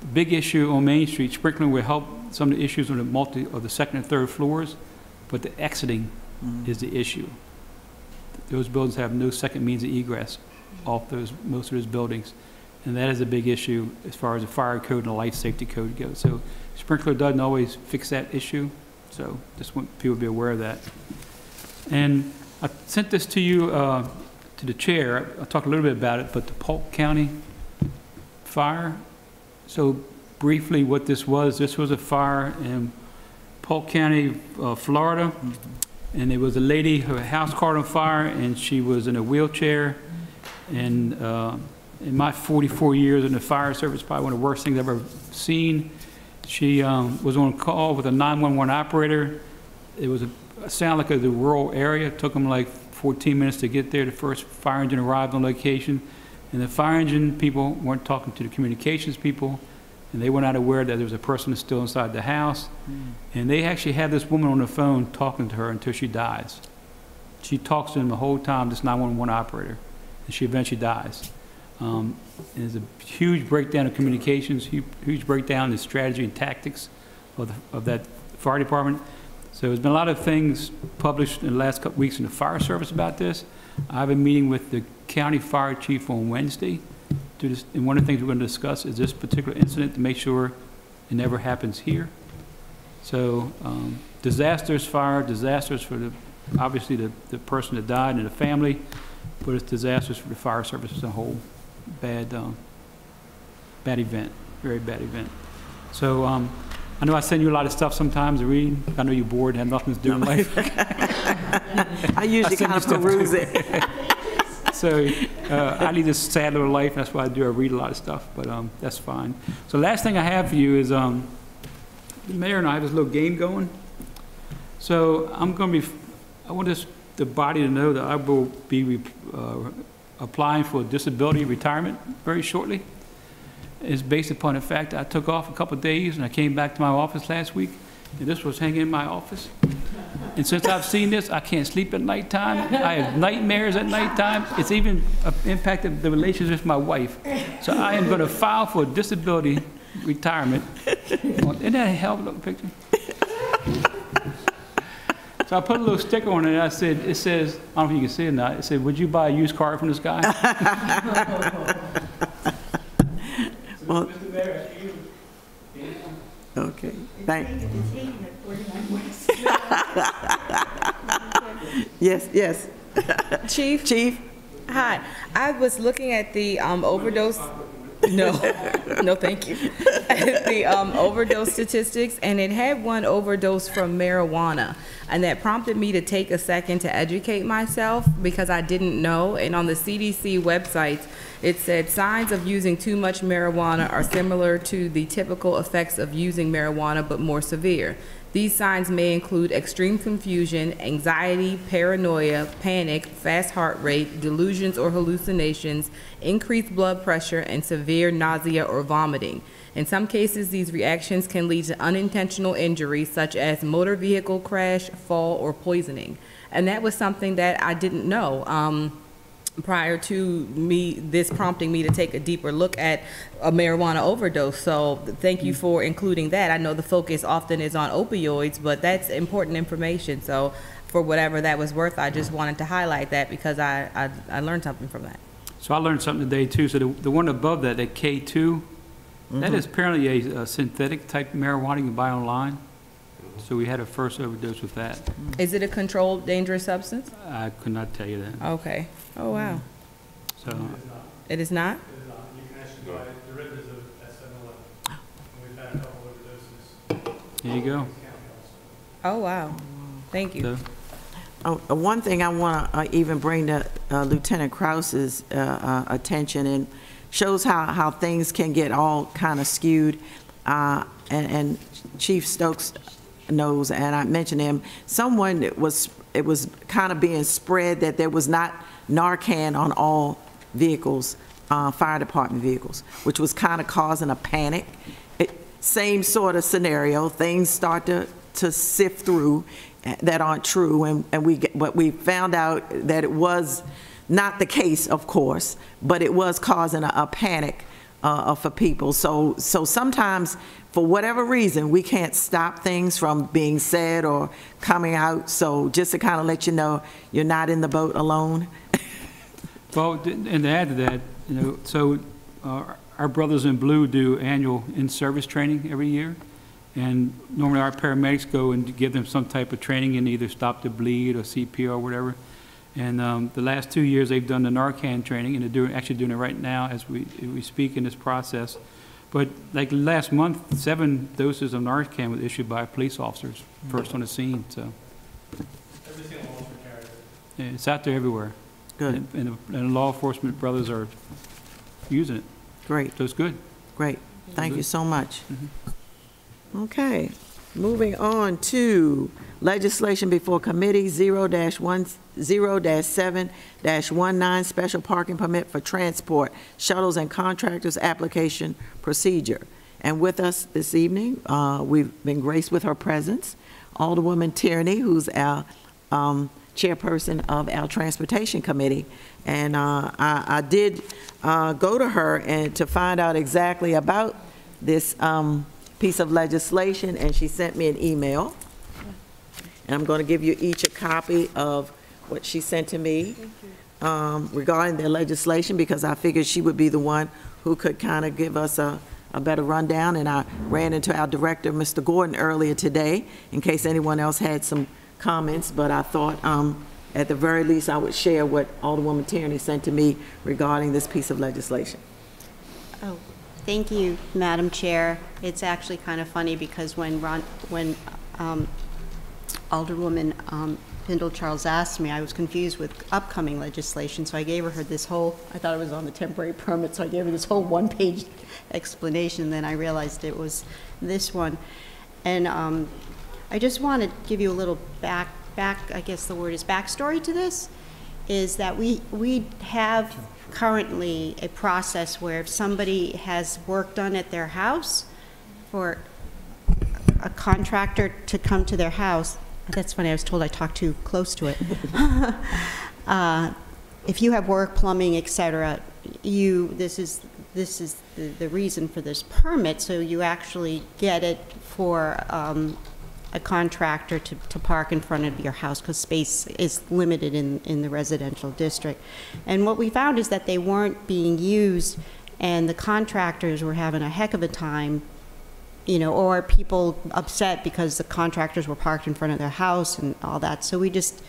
the big issue on Main Street, sprinkling will help some of the issues on the second and third floors, but the exiting is the issue. Those buildings have no second means of egress off most of those buildings. And that is a big issue as far as the fire code and the life safety code goes. So sprinkler doesn't always fix that issue. So just want people to be aware of that. And I sent this to you, to the chair. I'll talk a little bit about it, but the Polk County fire. So briefly what this was a fire in Polk County, Florida. And there was a lady, her house caught on fire, and she was in a wheelchair. And in my 44 years in the fire service, probably one of the worst things I've ever seen. She was on call with a 911 operator. It was sounded like the rural area. It took them like 14 minutes to get there. The first fire engine arrived on location. And the fire engine people weren't talking to the communications people. And they were not aware that there was a person still inside the house. And they actually had this woman on the phone talking to her until she dies. She talks to them the whole time, this 911 operator. And she eventually dies. And there's a huge breakdown of communications, huge breakdown in strategy and tactics of that fire department. So there's been a lot of things published in the last couple weeks in the fire service about this. I have a meeting with the county fire chief on Wednesday, do this, and one of the things we're going to discuss is this particular incident to make sure it never happens here. So disasters, fire, disasters for obviously the person that died and the family, but it's disasters for the fire service as a whole. Bad event, very bad event. So I know I send you a lot of stuff sometimes to read. I know you're bored and have nothing to do in life. I usually kind of peruse it. So I lead this sad little life. That's why I do. I read a lot of stuff, but that's fine. So last thing I have for you is the mayor and I have this little game going. So I want the body to know that I will be applying for disability retirement very shortly. It's based upon the fact that I took off a couple of days and I came back to my office last week, and this was hanging in my office. And since I've seen this, I can't sleep at nighttime. I have nightmares at nighttime. It's even impacted the relationship with my wife. So I am going to file for disability retirement. Isn't that a hell of a looking picture? So I put a little sticker on it, and it says, I don't know if you can see it or not, it said, would you buy a used car from this guy? Well, okay, Yes. Chief? Hi. I was looking at the overdose. No, thank you. The overdose statistics, and it had one overdose from marijuana, and that prompted me to take a second to educate myself because I didn't know. And on the CDC website, it said signs of using too much marijuana are similar to the typical effects of using marijuana, but more severe. These signs may include extreme confusion, anxiety, paranoia, panic, fast heart rate, delusions or hallucinations, increased blood pressure, and severe nausea or vomiting. In some cases, these reactions can lead to unintentional injuries such as motor vehicle crash, fall, or poisoning. And that was something that I didn't know. Prior to this prompting me to take a deeper look at a marijuana overdose. So thank you for including that. I know the focus often is on opioids, but that's important information. So for whatever that was worth, I just wanted to highlight that because I learned something from that. So I learned something today too. So the one above that, that K2, that is apparently a synthetic type marijuana you can buy online. So we had a first overdose with that. Is it a controlled dangerous substance? I could not tell you that. Okay. Oh, wow. So it is not? It is not. You can actually buy it derivatives of S711. And we've had a couple overdoses. There you go. Oh, wow. Thank you. So, one thing I want to even bring to Lieutenant Krause's attention, and shows how things can get all kind of skewed, and Chief Stokes knows, and I mentioned him, it was kind of being spread that there was not Narcan on all vehicles, fire department vehicles, which was kind of causing a panic. Same sort of scenario, things start to sift through that aren't true, but we found out that it was not the case, of course, but it was causing a panic for people. So sometimes, for whatever reason, we can't stop things from being said or coming out. So just to kind of let you know, you're not in the boat alone. well, and to add to that, so our brothers in blue do annual in-service training every year. And normally our paramedics go and give them some type of training in either stop the bleed or CPR or whatever. And the last 2 years they've done the Narcan training, and they're actually doing it right now as we speak in this process. But like last month, 7 doses of Narcan was issued by police officers, first on the scene. So Every single officer carries it. yeah, it's out there everywhere. Good. And the law enforcement brothers are using it. Great. So it's good. Great. Thank you so much. Okay. Moving on to legislation before committee 0-7-19 special parking permit for transport, shuttles and contractors application procedure. And with us this evening, we've been graced with her presence, Alderwoman Tierney, who's our chairperson of our transportation committee. And I did go to her and to find out exactly about this piece of legislation, and she sent me an email. And I'm going to give you each a copy of what she sent to me regarding the legislation, because I figured she would be the one who could kind of give us a better rundown. And I ran into our director, Mr. Gordon, earlier today, in case anyone else had some comments, but I thought at the very least I would share what Alderwoman Tierney sent to me regarding this piece of legislation. Oh, thank you, Madam Chair. It's actually kind of funny because when Alderwoman Pindle Charles asked me, I was confused with upcoming legislation, so I gave her this whole, I thought it was on the temporary permit, so I gave her this whole one-page explanation, then I realized it was this one. And I just want to give you a little I guess the word is backstory to this, is that we have currently a process where if somebody has work done at their house, for a contractor to come to their house, that's funny, I was told I talked too close to it. If you have work, plumbing, etc., this is the reason for this permit, so you actually get it for a contractor to park in front of your house because space is limited in the residential district. And what we found is that they weren't being used and the contractors were having a heck of a time, you know, or people upset because the contractors were parked in front of their house and all that. So we just,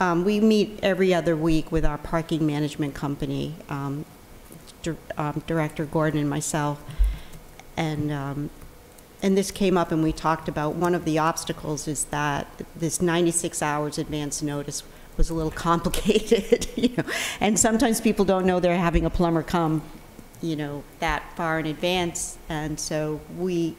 we meet every other week with our parking management company, Director Gordon and myself, and this came up and we talked about one of the obstacles is that this 96 hours advance notice was a little complicated, you know, and sometimes people don't know they're having a plumber come, you know, that far in advance, and so we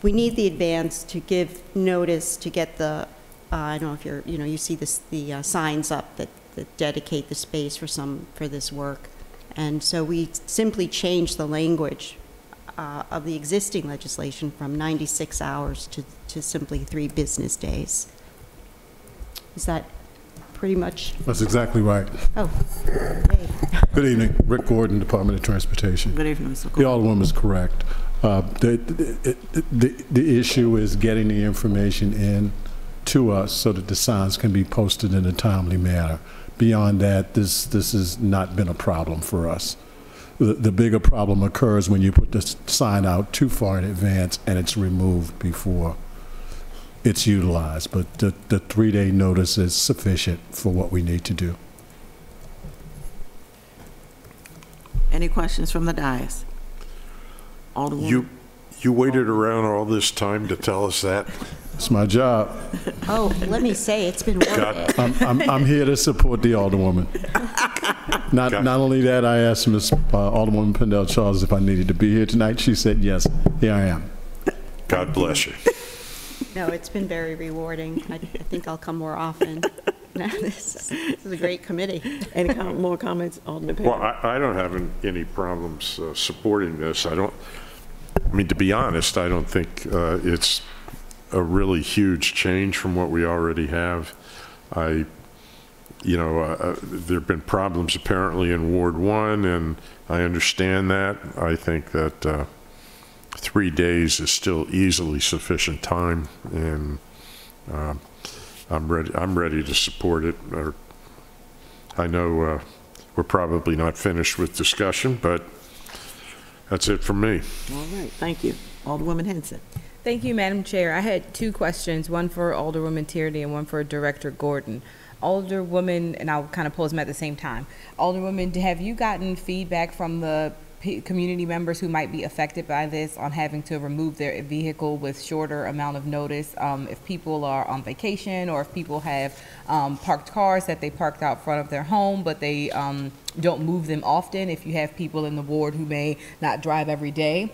need the advance to give notice to get the, I don't know if you're, you know, you see this, the signs up that dedicate the space for this work, and so we simply changed the language of the existing legislation from 96 hours to simply 3 business days. Is that pretty much? That's exactly right. Oh, yay. Good evening. Rick Gordon, Department of Transportation. Good evening, Mr. The Gordon. Alderwoman is correct. The issue is getting the information in to us so that the signs can be posted in a timely manner. Beyond that, this has not been a problem for us. The bigger problem occurs when you put the sign out too far in advance and it's removed before it's utilized. But the 3-day notice is sufficient for what we need to do. Any questions from the dais? Alderwoman. You waited around all this time to tell us that? It's my job. Oh, let me say, it's been worth it. I'm here to support the Alderwoman. Not only that, I asked Ms. Alderwoman Pindell Charles if I needed to be here tonight. She said yes. Here I am. God bless you. No, it's been very rewarding. I think I'll come more often. This is a great committee. Any more comments, Alderman Perry? Well, I don't have any problems supporting this. I mean, to be honest, I don't think it's a really huge change from what we already have. There have been problems apparently in Ward 1, and I understand that. I think that 3 days is still easily sufficient time, and I'm ready to support it. I know we're probably not finished with discussion, but that's it from me. All right, thank you. Alderwoman Henson. Thank you, Madam Chair. I had 2 questions, one for Alderwoman Tierney and one for Director Gordon. Alderwoman, and I'll kind of pose them at the same time. Alderwoman, have you gotten feedback from the community members who might be affected by this on having to remove their vehicle with shorter amount of notice? If people are on vacation or if people have parked cars that they parked out front of their home, but they don't move them often, if you have people in the ward who may not drive every day,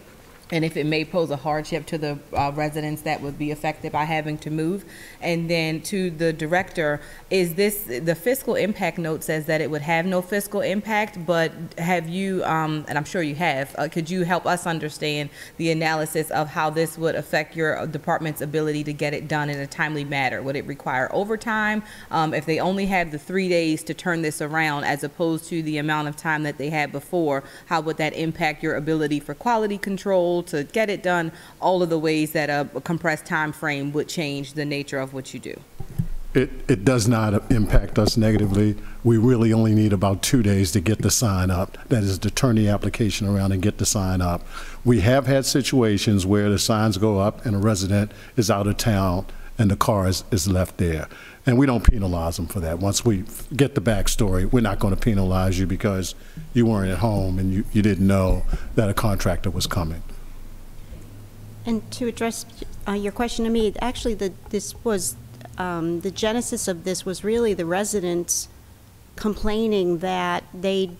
and if it may pose a hardship to the residents that would be affected by having to move. And then to the director, is this, the fiscal impact note says that it would have no fiscal impact, but have you, and I'm sure you have, could you help us understand the analysis of how this would affect your department's ability to get it done in a timely manner? Would it require overtime? If they only had the 3 days to turn this around as opposed to the amount of time that they had before, how would that impact your ability for quality control, to get it done, all of the ways that a compressed time frame would change the nature of what you do? it does not impact us negatively. We really only need about 2 days to get the sign up. That is to turn the application around and get the sign up. We have had situations where the signs go up and a resident is out of town and the car is left there. And we don't penalize them for that. Once we get the backstory, we're not going to penalize you because you weren't at home and you didn't know that a contractor was coming. And to address your question to me, actually, the genesis of this was really the residents complaining that they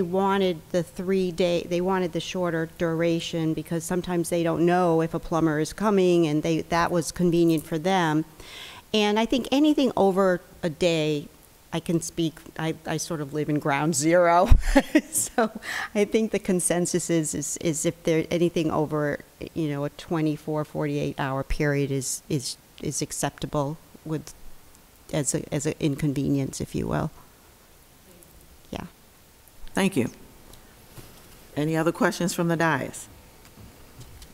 wanted the 3 day, they wanted the shorter duration because sometimes they don't know if a plumber is coming, and that was convenient for them. And I think anything over a day, I can speak, I sort of live in ground zero. So I think the consensus is if there anything over, a 24, 48 hour period is acceptable as an inconvenience, if you will. Yeah. Thank you. Any other questions from the dais?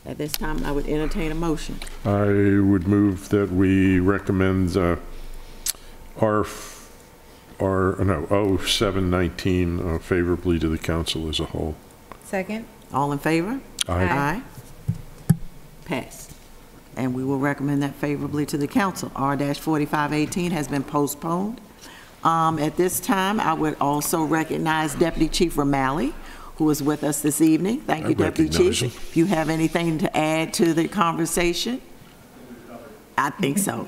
At this time, I would entertain a motion. I would move that we recommend O719 favorably to the council as a whole. Second. All in favor? Aye. Aye. Pass. And we will recommend that favorably to the council. R-4518 has been postponed. At this time, I would also recognize Deputy Chief Romali, who is with us this evening. Thank you, Deputy Chief. If you have anything to add to the conversation? I think so.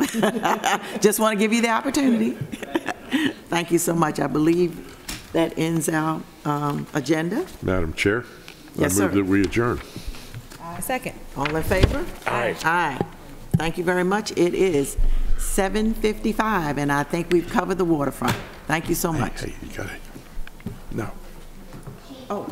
Just want to give you the opportunity. Thank you so much. I believe that ends our agenda. Madam Chair, Yes, I move sir. that we adjourn. Second. All in favor? Aye. Aye. Thank you very much. It is 7:55, and I think we've covered the waterfront. Thank you so much. Hey, you got it. No. Oh.